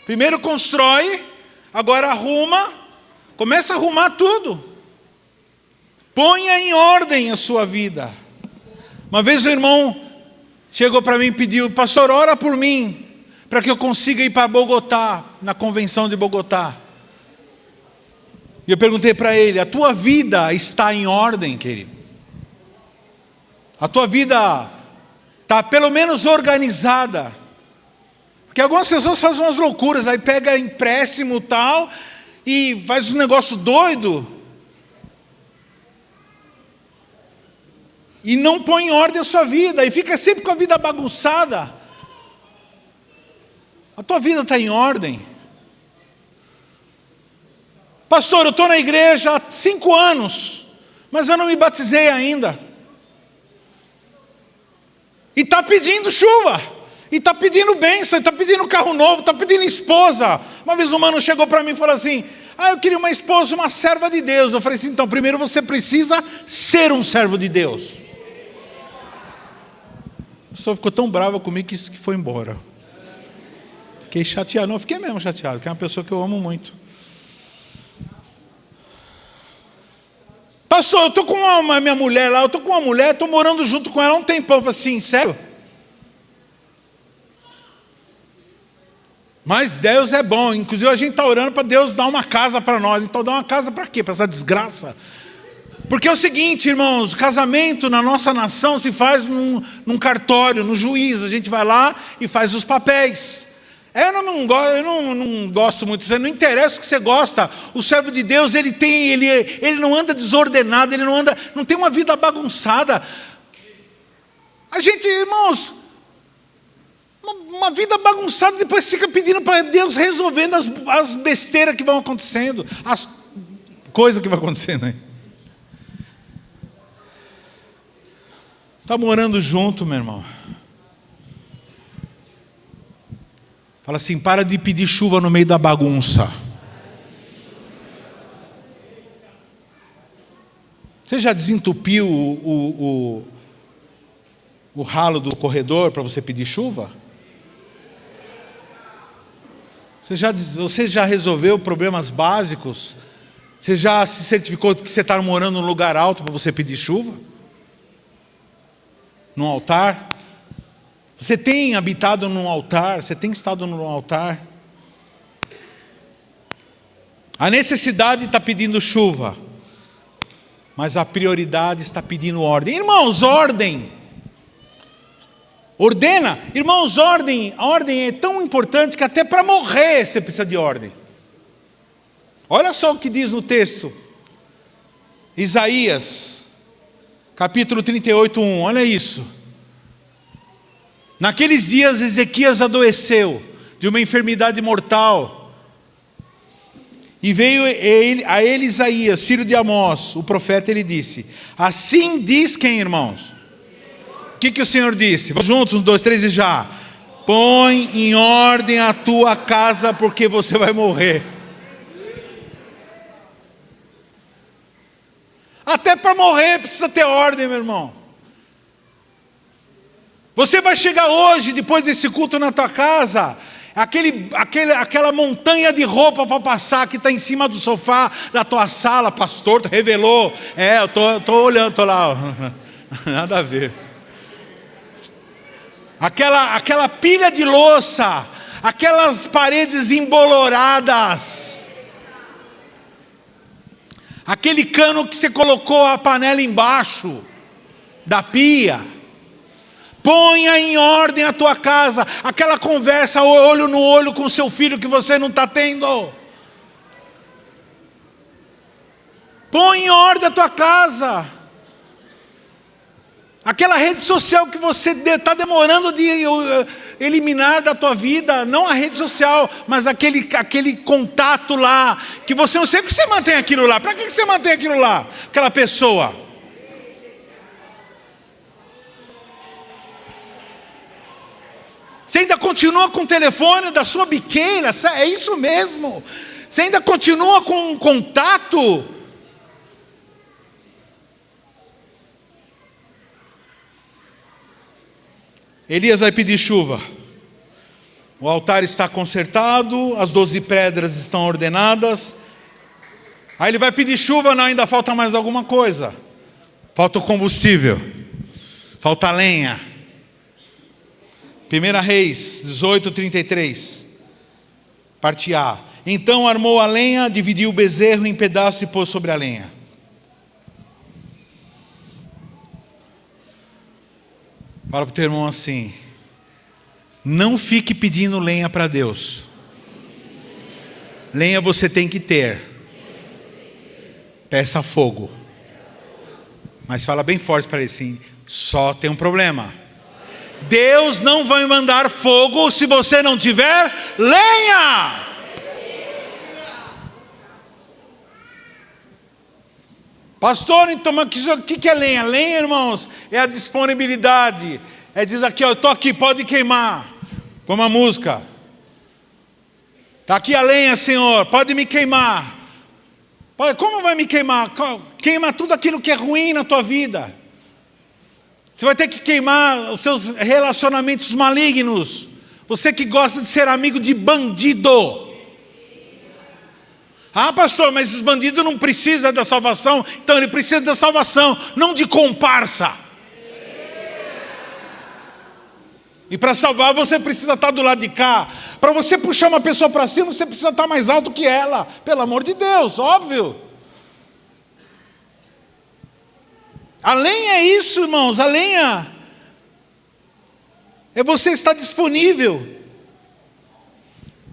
Primeiro constrói, agora arruma, começa a arrumar tudo. Ponha em ordem a sua vida. Uma vez o irmão chegou para mim e pediu: pastor, ora por mim, para que eu consiga ir para Bogotá, na convenção de Bogotá. E eu perguntei para ele: a tua vida está em ordem, querido? A tua vida está pelo menos organizada? Porque algumas pessoas fazem umas loucuras, aí pega empréstimo e tal, e faz um negócio doido, e não põe em ordem a sua vida, e fica sempre com a vida bagunçada. A tua vida está em ordem? Pastor, eu estou na igreja há 5 anos, mas eu não me batizei ainda. E está pedindo chuva, e está pedindo bênção, e está pedindo carro novo, está pedindo esposa. Uma vez um mano chegou para mim e falou assim: eu queria uma esposa, uma serva de Deus. Eu falei assim: então primeiro você precisa ser um servo de Deus. A pessoa ficou tão brava comigo que foi embora. Fiquei chateado, não, fiquei mesmo chateado, porque é uma pessoa que eu amo muito. Pastor, eu estou com a minha mulher lá, estou morando junto com ela há um tempão. Eu falei assim: sério? Mas Deus é bom, inclusive a gente está orando para Deus dar uma casa para nós. Então dá uma casa para quê? Para essa desgraça? Porque é o seguinte, irmãos, o casamento na nossa nação se faz num cartório, no juiz. A gente vai lá e faz os papéis. Eu não gosto muito, não interessa o que você gosta. O servo de Deus, ele não anda desordenado, ele não tem uma vida bagunçada. A gente, irmãos, uma vida bagunçada, depois fica pedindo para Deus resolvendo as besteiras que vão acontecendo, as coisas que vão acontecendo aí. Está morando junto, meu irmão. Fala assim: para de pedir chuva no meio da bagunça. Você já desentupiu o ralo do corredor para você pedir chuva? Você já resolveu problemas básicos? Você já se certificou que você está morando num lugar alto para você pedir chuva? Num altar? Você tem habitado num altar? Você tem estado num altar? A necessidade está pedindo chuva, mas a prioridade está pedindo ordem. Irmãos, ordem. Ordena. Irmãos, ordem. A ordem é tão importante que até para morrer você precisa de ordem. Olha só o que diz no texto. Isaías, capítulo 38:1. Olha isso. Naqueles dias Ezequias adoeceu de uma enfermidade mortal, e veio a ele Isaías, filho de Amós, o profeta. Ele disse: assim diz quem, irmãos? O que o Senhor disse? Vamos juntos, 1, 2, 3 e já. Põe em ordem a tua casa, porque você vai morrer. Até para morrer precisa ter ordem, meu irmão. Você vai chegar hoje, depois desse culto na tua casa, aquela montanha de roupa para passar que está em cima do sofá da tua sala. Pastor, tu revelou. Eu tô olhando, tô lá. Nada a ver. Aquela pilha de louça, aquelas paredes emboloradas, aquele cano que você colocou a panela embaixo da pia. Ponha em ordem a tua casa. Aquela conversa olho no olho com seu filho que você não está tendo. Põe em ordem a tua casa. Aquela rede social que você está demorando de eliminar da tua vida. Não a rede social, mas aquele contato lá, que você não sei por que você mantém aquilo lá. Para que você mantém aquilo lá? Aquela pessoa. Você ainda continua com o telefone da sua biqueira? É isso mesmo? Você ainda continua com um contato? Elias vai pedir chuva. O altar está consertado, as 12 pedras estão ordenadas. Aí ele vai pedir chuva, não, ainda falta mais alguma coisa. Falta o combustível, falta a lenha. 1 Reis 18:33, parte A. Então armou a lenha, dividiu o bezerro em pedaços e pôs sobre a lenha. Fala para o teu irmão assim: não fique pedindo lenha para Deus. Lenha você tem que ter. Peça fogo. Mas fala bem forte para ele assim: só tem um problema. Deus não vai mandar fogo se você não tiver lenha. Pastor, então, mas o que é lenha? Lenha, irmãos, é a disponibilidade. É dizer aqui, ó, eu estou aqui, pode queimar. Como a música. Está aqui a lenha, Senhor, pode me queimar. Como vai me queimar? Queima tudo aquilo que é ruim na tua vida. Você vai ter que queimar os seus relacionamentos malignos. Você que gosta de ser amigo de bandido. Ah, pastor, mas os bandidos não precisam da salvação. Então ele precisa da salvação, não de comparsa. E para salvar você precisa estar do lado de cá. Para você puxar uma pessoa para cima, você precisa estar mais alto que ela. Pelo amor de Deus, óbvio. A lenha é isso, irmãos. A lenha é você estar disponível.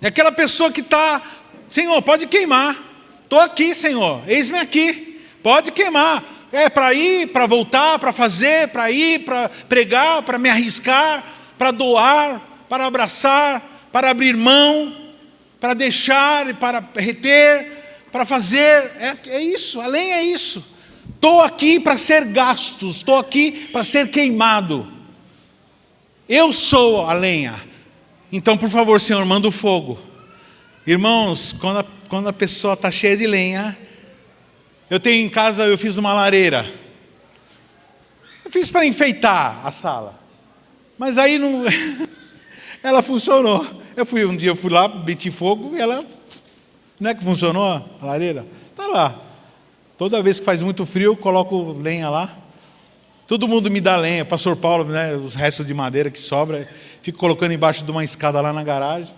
É aquela pessoa que está... Senhor, pode queimar. Estou aqui, Senhor. Eis-me aqui. Pode queimar. É para ir, para voltar, para fazer, para ir, para pregar, para me arriscar, para doar, para abraçar, para abrir mão, para deixar, para reter, para fazer. É isso. A lenha é isso. Estou aqui para ser gastos. Estou aqui para ser queimado. Eu sou a lenha. Então, por favor, Senhor, manda o fogo. Irmãos, quando a pessoa está cheia de lenha, eu tenho em casa, eu fiz uma lareira. Eu fiz para enfeitar a sala. Mas aí não, ela funcionou. Um dia eu fui lá, meti fogo e ela... Não é que funcionou a lareira? Está lá. Toda vez que faz muito frio, eu coloco lenha lá. Todo mundo me dá lenha. Pastor Paulo, né, os restos de madeira que sobra, fico colocando embaixo de uma escada lá na garagem.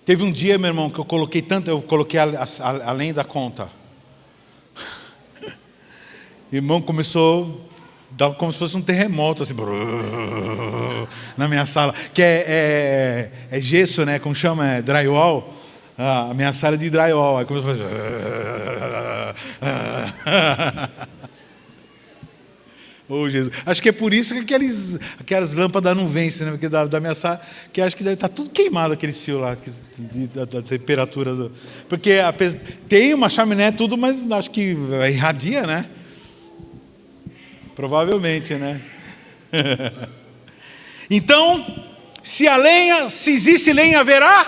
Teve um dia, meu irmão, que eu coloquei além da conta. O irmão começou a dar como se fosse um terremoto, assim, na minha sala. Que é gesso, né? Como chama? É drywall. A minha sala é de drywall. Aí começou a fazer... Oh, Jesus. Acho que é por isso que aquelas lâmpadas não vencem, né? Porque da minha sala, que acho que deve estar tudo queimado aquele fio lá, da temperatura. Porque tem uma chaminé tudo, mas acho que irradia, né? Provavelmente, né? Então, se existe lenha, haverá?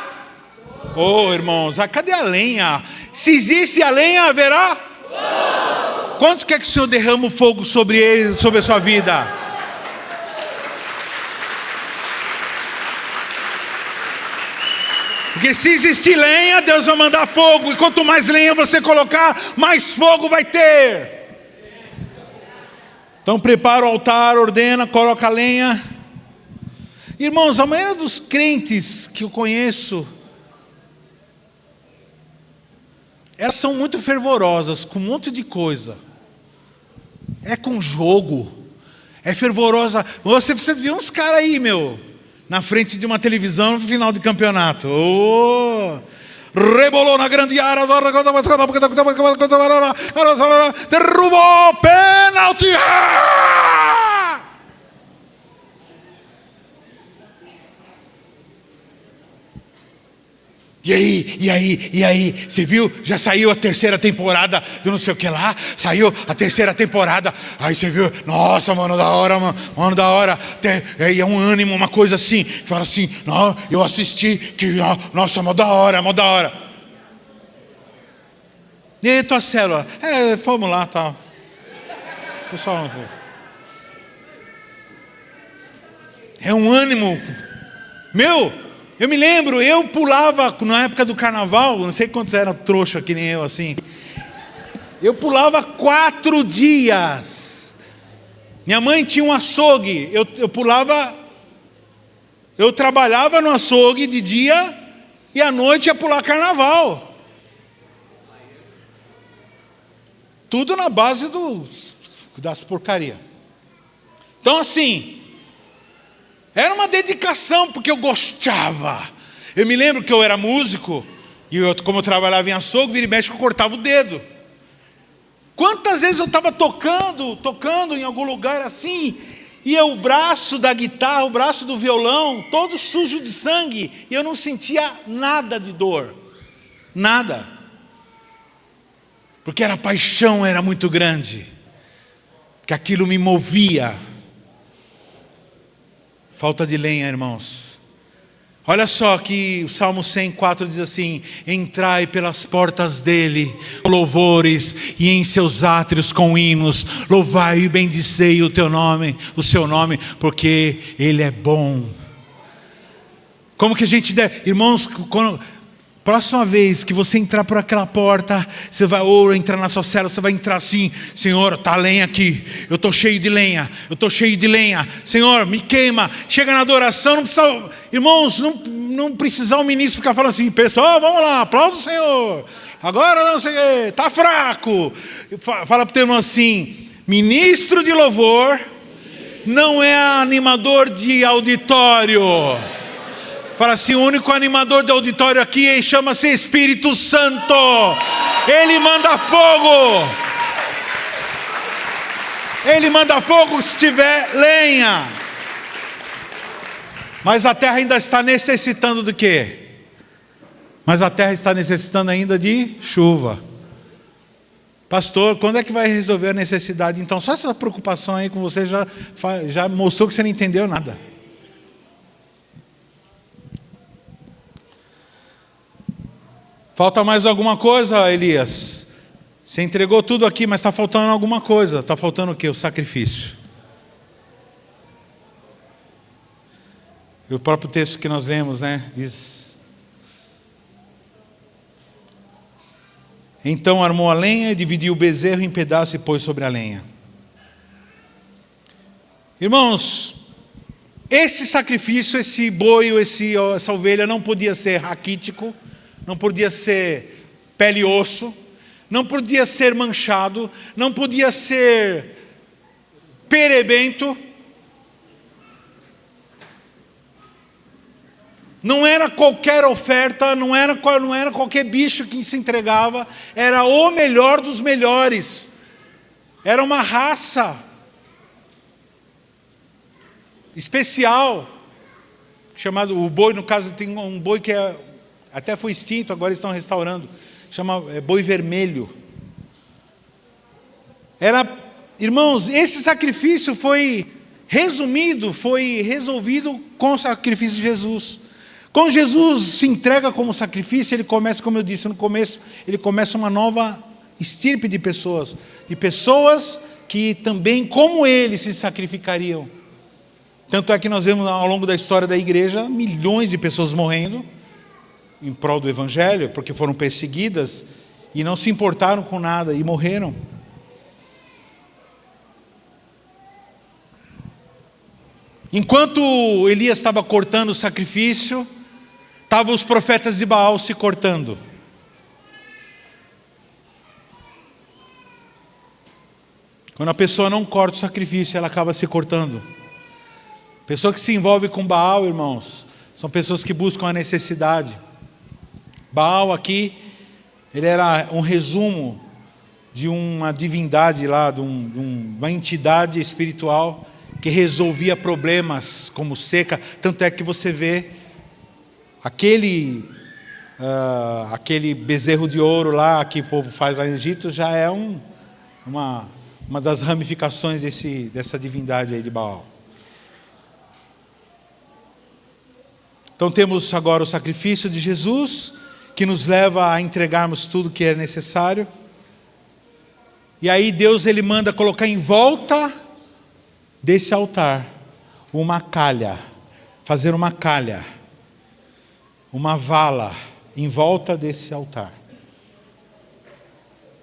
Oh, irmãos, cadê a lenha? Se existe a lenha, haverá? Quantos quer que o Senhor derrame o fogo sobre ele, sobre a sua vida? Porque se existir lenha, Deus vai mandar fogo. E quanto mais lenha você colocar, mais fogo vai ter. Então prepara o altar, ordena, coloca a lenha. Irmãos, a maioria dos crentes que eu conheço, elas são muito fervorosas, com um monte de coisa. É com jogo. É fervorosa. Você precisa ver uns caras aí, na frente de uma televisão no final de campeonato. Oh! Rebolou na grande área. Derrubou, pênalti. E aí, você viu? Já saiu a terceira temporada do não sei o que lá. Saiu a terceira temporada. Aí você viu? Nossa, mano, da hora, mano, da hora. É um ânimo, uma coisa assim. Fala assim, não, eu assisti, nossa, mó da hora. E aí, tua célula? Fomos lá, tal. Pessoal, não foi. É um ânimo. Eu me lembro, eu pulava na época do carnaval, não sei quantos eram trouxa que nem eu assim. Eu pulava 4 dias. Minha mãe tinha um açougue, eu trabalhava no açougue de dia e à noite ia pular carnaval. Tudo na base das porcarias. Então assim, era uma dedicação, porque eu gostava. Eu me lembro que eu era músico, e como eu trabalhava em açougue, vira e mexe, eu cortava o dedo. Quantas vezes eu estava tocando em algum lugar assim, e o braço da guitarra, o braço do violão, todo sujo de sangue, e eu não sentia nada de dor. Nada. Porque a paixão era muito grande. Porque aquilo me movia. Falta de lenha, irmãos. Olha só que o Salmo 104 diz assim: entrai pelas portas dele com louvores e em seus átrios com hinos, louvai e bendizei o seu nome, porque ele é bom. Como que a gente deve, irmãos, próxima vez que você entrar por aquela porta, você vai ou entrar na sua cela, você vai entrar assim: Senhor, está a lenha aqui, eu estou cheio de lenha, Senhor, me queima. Chega na adoração, não precisa, irmãos, não precisa o ministro ficar falando assim: pessoal, vamos lá, aplauda o Senhor, agora não sei o que, está fraco. Fala para o teu irmão assim: ministro de louvor não é animador de auditório. Para si, o único animador de auditório aqui chama-se Espírito Santo. Ele manda fogo. Ele manda fogo se tiver lenha. Mas a terra ainda está necessitando de quê? Mas a terra está necessitando ainda de chuva. Pastor, quando é que vai resolver a necessidade? Então, só essa preocupação aí com você já mostrou que você não entendeu nada. Falta mais alguma coisa, Elias? Você entregou tudo aqui, mas está faltando alguma coisa. Está faltando o quê? O sacrifício. E o próprio texto que nós lemos, né? Diz: então armou a lenha, dividiu o bezerro em pedaços e pôs sobre a lenha. Irmãos, esse sacrifício, esse boi, essa ovelha não podia ser raquítico, não podia ser pele e osso, não podia ser manchado, não podia ser perebento. Não era qualquer oferta, não era qualquer bicho que se entregava, era o melhor dos melhores. Era uma raça especial, chamado, o boi, no caso, tem um boi que até foi extinto, agora estão restaurando, chama boi vermelho. Irmãos, esse sacrifício foi resolvido com o sacrifício de Jesus. Quando Jesus se entrega como sacrifício, ele começa, como eu disse no começo, ele começa uma nova estirpe de pessoas que também, como ele, se sacrificariam. Tanto é que nós vemos ao longo da história da igreja, milhões de pessoas morrendo em prol do Evangelho, porque foram perseguidas e não se importaram com nada e morreram. Enquanto Elias estava cortando o sacrifício, estavam os profetas de Baal se cortando. Quando a pessoa não corta o sacrifício, ela acaba se cortando. Pessoa que se envolve com Baal, irmãos, são pessoas que buscam a necessidade. Baal aqui, ele era um resumo de uma divindade lá, de uma entidade espiritual que resolvia problemas como seca. Tanto é que você vê aquele bezerro de ouro lá que o povo faz lá no Egito, já é uma das ramificações dessa divindade aí de Baal. Então temos agora o sacrifício de Jesus, que nos leva a entregarmos tudo que é necessário. E aí Deus, ele manda colocar em volta desse altar uma calha, fazer uma calha, uma vala em volta desse altar.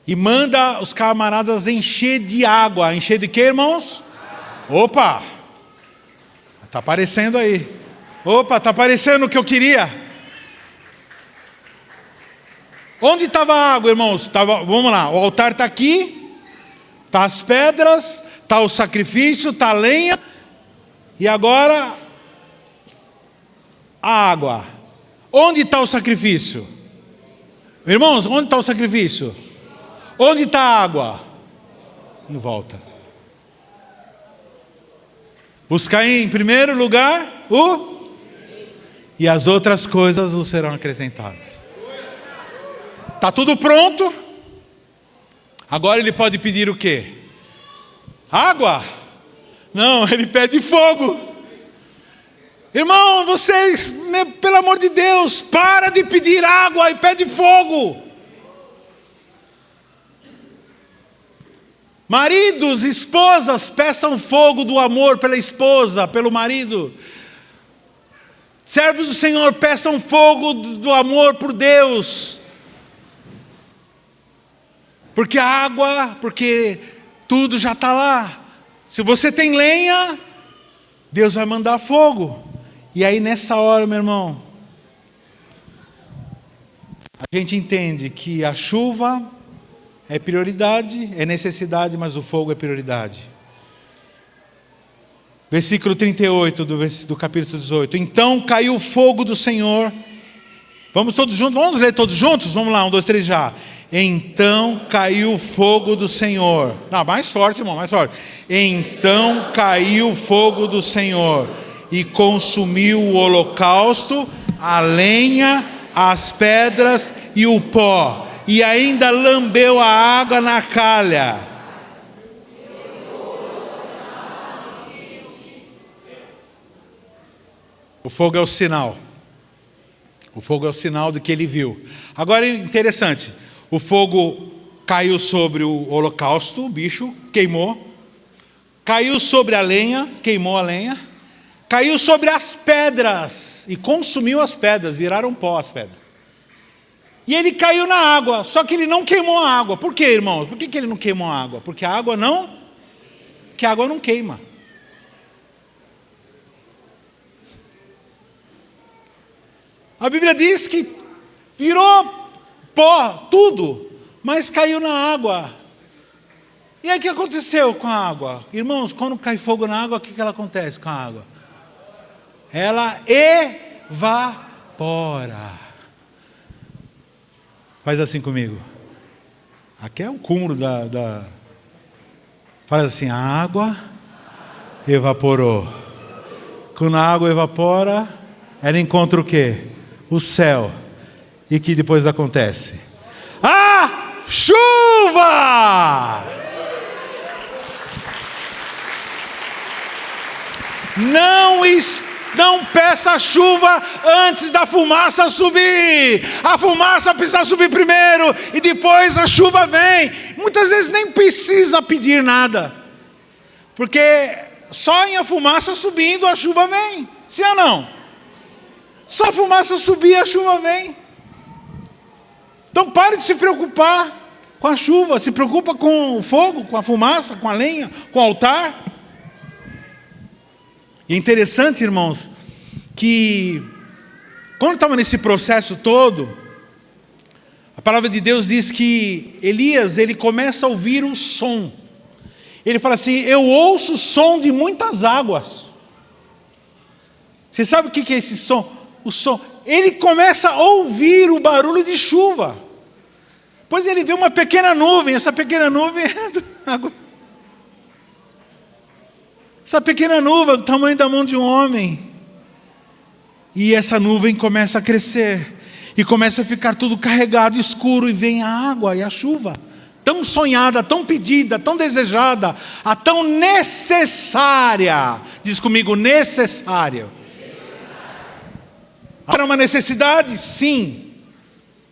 E manda os camaradas encher de água. Encher de quê, irmãos? Opa! Está aparecendo aí. Opa, está aparecendo o que eu queria. Onde estava a água, irmãos? Vamos lá, o altar está aqui, está as pedras, está o sacrifício, está a lenha, e agora a água. Onde está o sacrifício? Irmãos, onde está o sacrifício? Onde está a água? Em volta. Buscar em primeiro lugar e as outras coisas vos serão acrescentadas. Está tudo pronto. Agora ele pode pedir o quê? Água? Não, ele pede fogo. Irmão, vocês, pelo amor de Deus, para de pedir água e pede fogo. Maridos, esposas, peçam fogo do amor pela esposa, pelo marido. Servos do Senhor, peçam fogo do amor por Deus. Porque a água, porque tudo já está lá. Se você tem lenha, Deus vai mandar fogo. E aí nessa hora, meu irmão, a gente entende que a chuva é prioridade, é necessidade, mas o fogo é prioridade. Versículo 38 do capítulo 18. Então caiu o fogo do Senhor. Vamos todos juntos? Vamos ler todos juntos? Vamos lá, 1, 2, 3 já. Então caiu o fogo do Senhor. Não, mais forte, irmão, mais forte. Então caiu o fogo do Senhor e consumiu o holocausto, a lenha, as pedras e o pó. E ainda lambeu a água na calha. O fogo é o sinal. O fogo é o sinal do que ele viu. Agora é interessante. O fogo caiu sobre o holocausto, o bicho, queimou. Caiu sobre a lenha, queimou a lenha. Caiu sobre as pedras e consumiu as pedras, viraram pó as pedras. E ele caiu na água, só que ele não queimou a água. Por quê, irmãos? Por que ele não queimou a água? Porque a água não queima. A Bíblia diz que virou pó, tudo, mas caiu na água. E aí o que aconteceu com a água? Irmãos, quando cai fogo na água, o que ela acontece com a água? Ela evapora. Faz assim comigo. Aqui é o cúmulo da... Faz assim, a água evaporou. Quando a água evapora, ela encontra o quê? O céu. E que depois acontece? A chuva! Não peça chuva antes da fumaça subir. A fumaça precisa subir primeiro e depois a chuva vem. Muitas vezes nem precisa pedir nada, porque só em a fumaça subindo a chuva vem. Sim ou não? Só a fumaça subir a chuva vem. Então pare de se preocupar com a chuva. Se preocupa com o fogo, com a fumaça, com a lenha, com o altar. E é interessante, irmãos, que quando estava nesse processo todo, a palavra de Deus diz que Elias, ele começa a ouvir um som. Ele fala assim, eu ouço o som de muitas águas. Você sabe o que é esse som? O som. Ele começa a ouvir o barulho de chuva. Depois ele vê uma pequena nuvem, essa pequena nuvem é água. Essa pequena nuvem do tamanho da mão de um homem. E essa nuvem começa a crescer. E começa a ficar tudo carregado, escuro. E vem a água e a chuva. Tão sonhada, tão pedida, tão desejada. A tão necessária. Diz comigo, necessária. Era uma necessidade? Sim.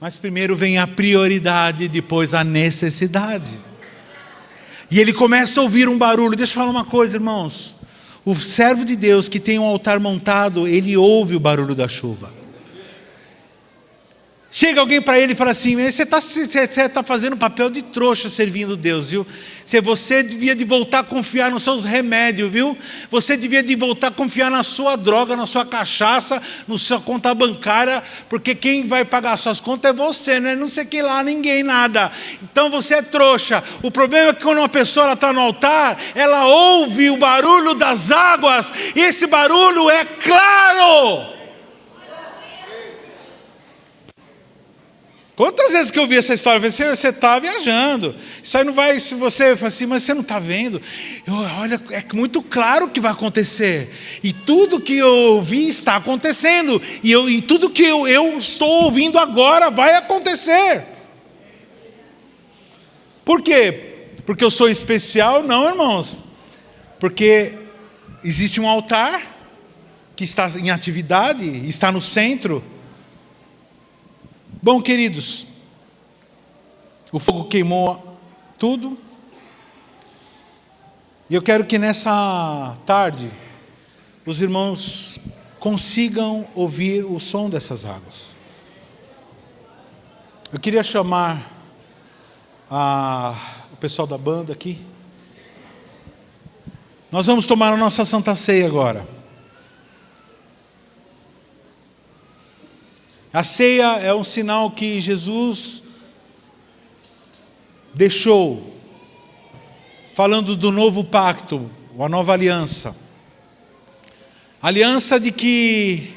Mas primeiro vem a prioridade, depois a necessidade. E ele começa a ouvir um barulho. Deixa eu falar uma coisa, irmãos. O servo de Deus que tem um altar montado, ele ouve o barulho da chuva. Chega alguém para ele e fala assim: você está fazendo o papel de trouxa servindo Deus, viu? Você devia de voltar a confiar nos seus remédios, viu? Você devia de voltar a confiar na sua droga, na sua cachaça, na sua conta bancária, porque quem vai pagar suas contas é você, não é não sei quem lá, ninguém, nada. Então você é trouxa. O problema é que quando uma pessoa está no altar, ela ouve o barulho das águas, e esse barulho é claro. Quantas vezes que eu vi essa história? Você está viajando, isso aí não vai, se você fala assim, mas você não está vendo, olha, é muito claro o que vai acontecer, e tudo que eu ouvi está acontecendo, e tudo que eu estou ouvindo agora vai acontecer. Por quê? Porque eu sou especial? Não, irmãos, porque existe um altar que está em atividade, está no centro. Bom, queridos, o fogo queimou tudo, e eu quero que nessa tarde os irmãos consigam ouvir o som dessas águas. Eu queria chamar o pessoal da banda aqui. Nós vamos tomar a nossa Santa Ceia agora. A ceia é um sinal que Jesus deixou, falando do novo pacto, a nova aliança. Aliança de que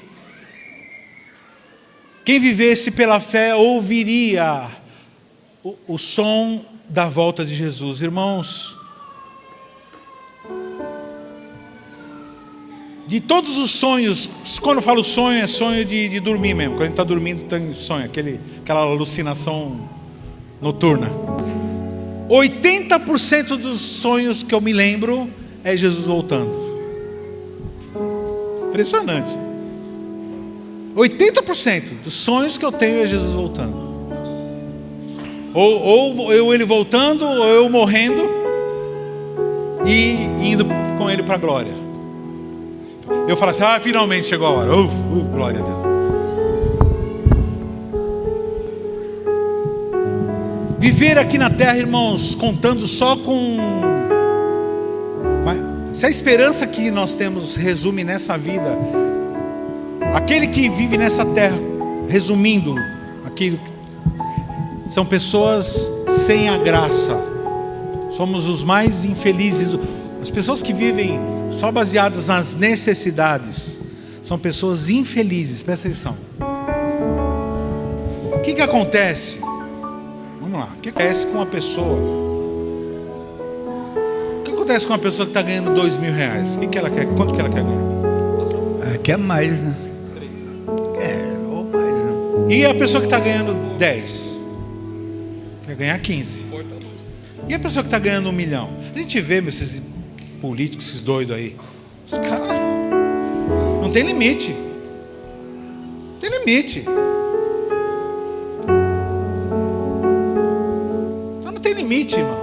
quem vivesse pela fé ouviria o som da volta de Jesus. Irmãos, de todos os sonhos, quando eu falo sonho, é sonho de dormir mesmo. Quando a gente está dormindo, tem sonho, aquela alucinação noturna. 80% dos sonhos que eu me lembro é Jesus voltando. Impressionante. 80% dos sonhos que eu tenho é Jesus voltando. Ou ele voltando, ou eu morrendo e indo com ele para a glória. Eu falo assim: finalmente chegou a hora. Glória a Deus. Viver aqui na terra, irmãos, contando só com... Se a esperança que nós temos resume nessa vida, aquele que vive nessa terra, resumindo aquilo, são pessoas sem a graça. Somos os mais infelizes. As pessoas que vivem só baseadas nas necessidades são pessoas infelizes. Presta atenção. O que acontece? Vamos lá. O que acontece com uma pessoa? O que acontece com uma pessoa que está ganhando R$2.000? O que ela quer? Quanto que ela quer ganhar? Quer mais, né? Ou mais, né? E a pessoa que está ganhando 10? Quer ganhar 15? E a pessoa que está ganhando 1 milhão? A gente vê esses políticos, esses doidos aí, os caras não tem limite. Não tem limite. Não tem limite, irmão.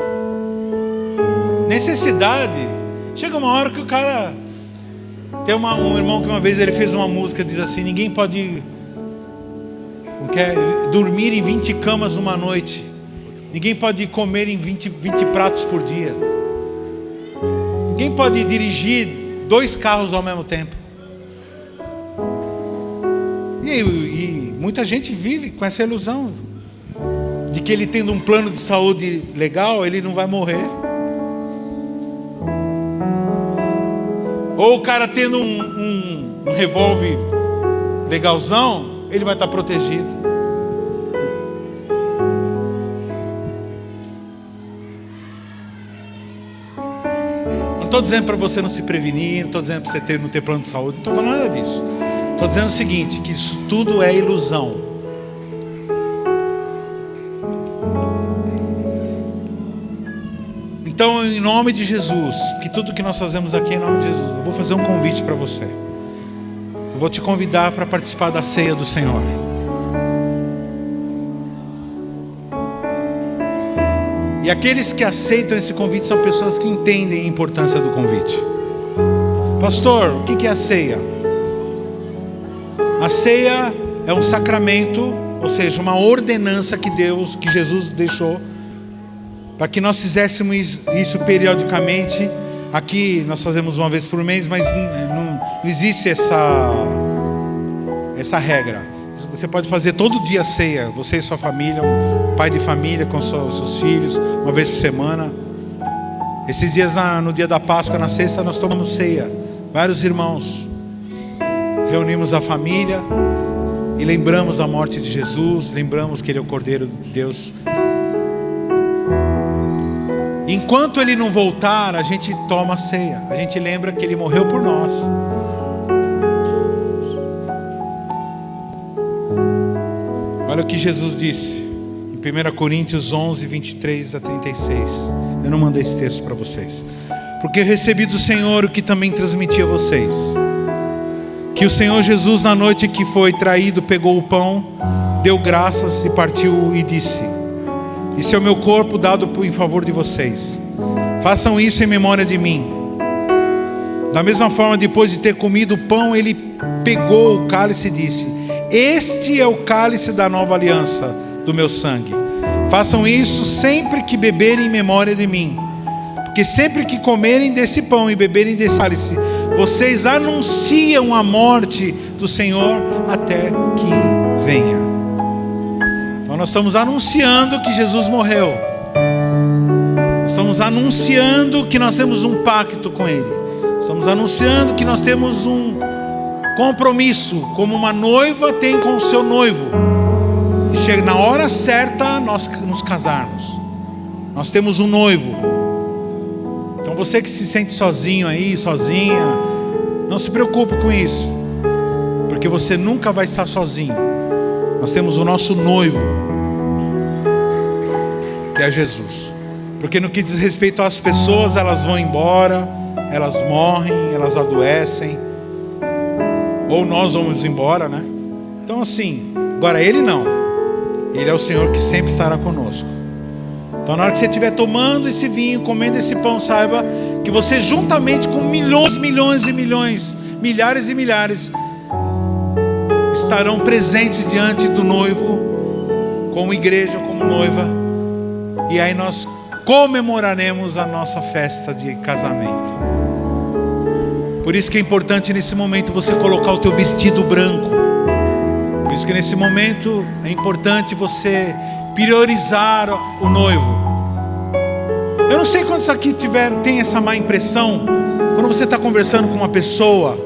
Necessidade. Chega uma hora que o cara... Tem um irmão que uma vez ele fez uma música, diz assim: ninguém pode dormir em 20 camas numa noite. Ninguém pode comer em 20 pratos por dia. Ninguém pode dirigir 2 carros ao mesmo tempo. E muita gente vive com essa ilusão de que ele tendo um plano de saúde legal, ele não vai morrer. Ou o cara tendo um revólver legalzão, ele vai estar protegido. Não estou dizendo para você não se prevenir, não estou dizendo para você não ter plano de saúde, não estou falando nada disso. Estou dizendo o seguinte, que isso tudo é ilusão. Então, em nome de Jesus, que tudo que nós fazemos aqui é em nome de Jesus, eu vou fazer um convite para você. Eu vou te convidar para participar da ceia do Senhor. E aqueles que aceitam esse convite são pessoas que entendem a importância do convite. Pastor, o que é a ceia? A ceia é um sacramento ou seja, uma ordenança que Jesus deixou para que nós fizéssemos isso periodicamente. Aqui nós fazemos uma vez por mês, mas não existe essa regra. Você pode fazer todo dia a ceia, você e sua família, um pai de família com seus filhos, uma vez por semana. Esses dias, no dia da Páscoa, na sexta, nós tomamos ceia. Vários irmãos. Reunimos a família e lembramos a morte de Jesus, lembramos que Ele é o Cordeiro de Deus. Enquanto Ele não voltar, a gente toma a ceia. A gente lembra que Ele morreu por nós. Olha o que Jesus disse em 1 Coríntios 11, 23 a 36. Eu não mandei esse texto para vocês. Porque eu recebi do Senhor o que também transmiti a vocês. Que o Senhor Jesus, na noite que foi traído, pegou o pão, deu graças e partiu e disse: esse é o meu corpo dado em favor de vocês. Façam isso em memória de mim. Da mesma forma, depois de ter comido o pão, ele pegou o cálice e disse: este é o cálice da nova aliança do meu sangue. Façam isso sempre que beberem em memória de mim. Porque sempre que comerem desse pão e beberem desse cálice, vocês anunciam a morte do Senhor até que venha. Então nós estamos anunciando que Jesus morreu. Nós estamos anunciando que nós temos um pacto com Ele. Estamos anunciando que nós temos um compromisso, como uma noiva tem com o seu noivo, de chegar na hora certa nós nos casarmos. Nós temos um noivo. Então você que se sente sozinho aí, sozinha, não se preocupe com isso, porque você nunca vai estar sozinho. Nós temos o nosso noivo, que é Jesus. Porque no que diz respeito às pessoas, elas vão embora, elas morrem, elas adoecem, ou nós vamos embora, né? Então assim, agora Ele não. Ele é o Senhor que sempre estará conosco. Então na hora que você estiver tomando esse vinho, comendo esse pão, saiba que você, juntamente com milhões, milhões e milhões, milhares e milhares, estarão presentes diante do noivo, como igreja, como noiva. E aí nós comemoraremos a nossa festa de casamento. Por isso que é importante nesse momento você colocar o teu vestido branco. Por isso que nesse momento é importante você priorizar o noivo. Eu não sei quantos aqui tem essa má impressão, quando você está conversando com uma pessoa,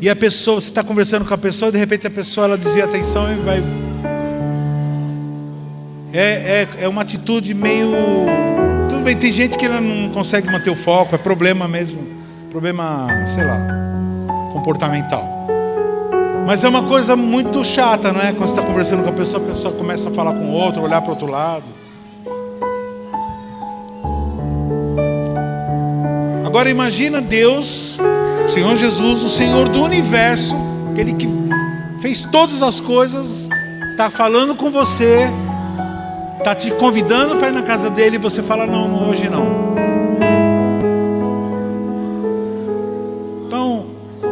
e você está conversando com a pessoa, e de repente a pessoa ela desvia a atenção e vai. É uma atitude meio. Tudo bem, tem gente que ela não consegue manter o foco, é problema mesmo, problema, sei lá, comportamental. Mas é uma coisa muito chata, não é? Quando você está conversando com a pessoa começa a falar com o outro, olhar para o outro lado. Agora imagina Deus, o Senhor Jesus, o Senhor do universo, aquele que fez todas as coisas, está falando com você, está te convidando para ir na casa dele, e você fala: não, hoje não. Então,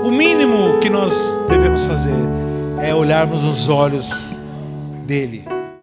o mínimo que nós devemos fazer é olharmos nos olhos dele.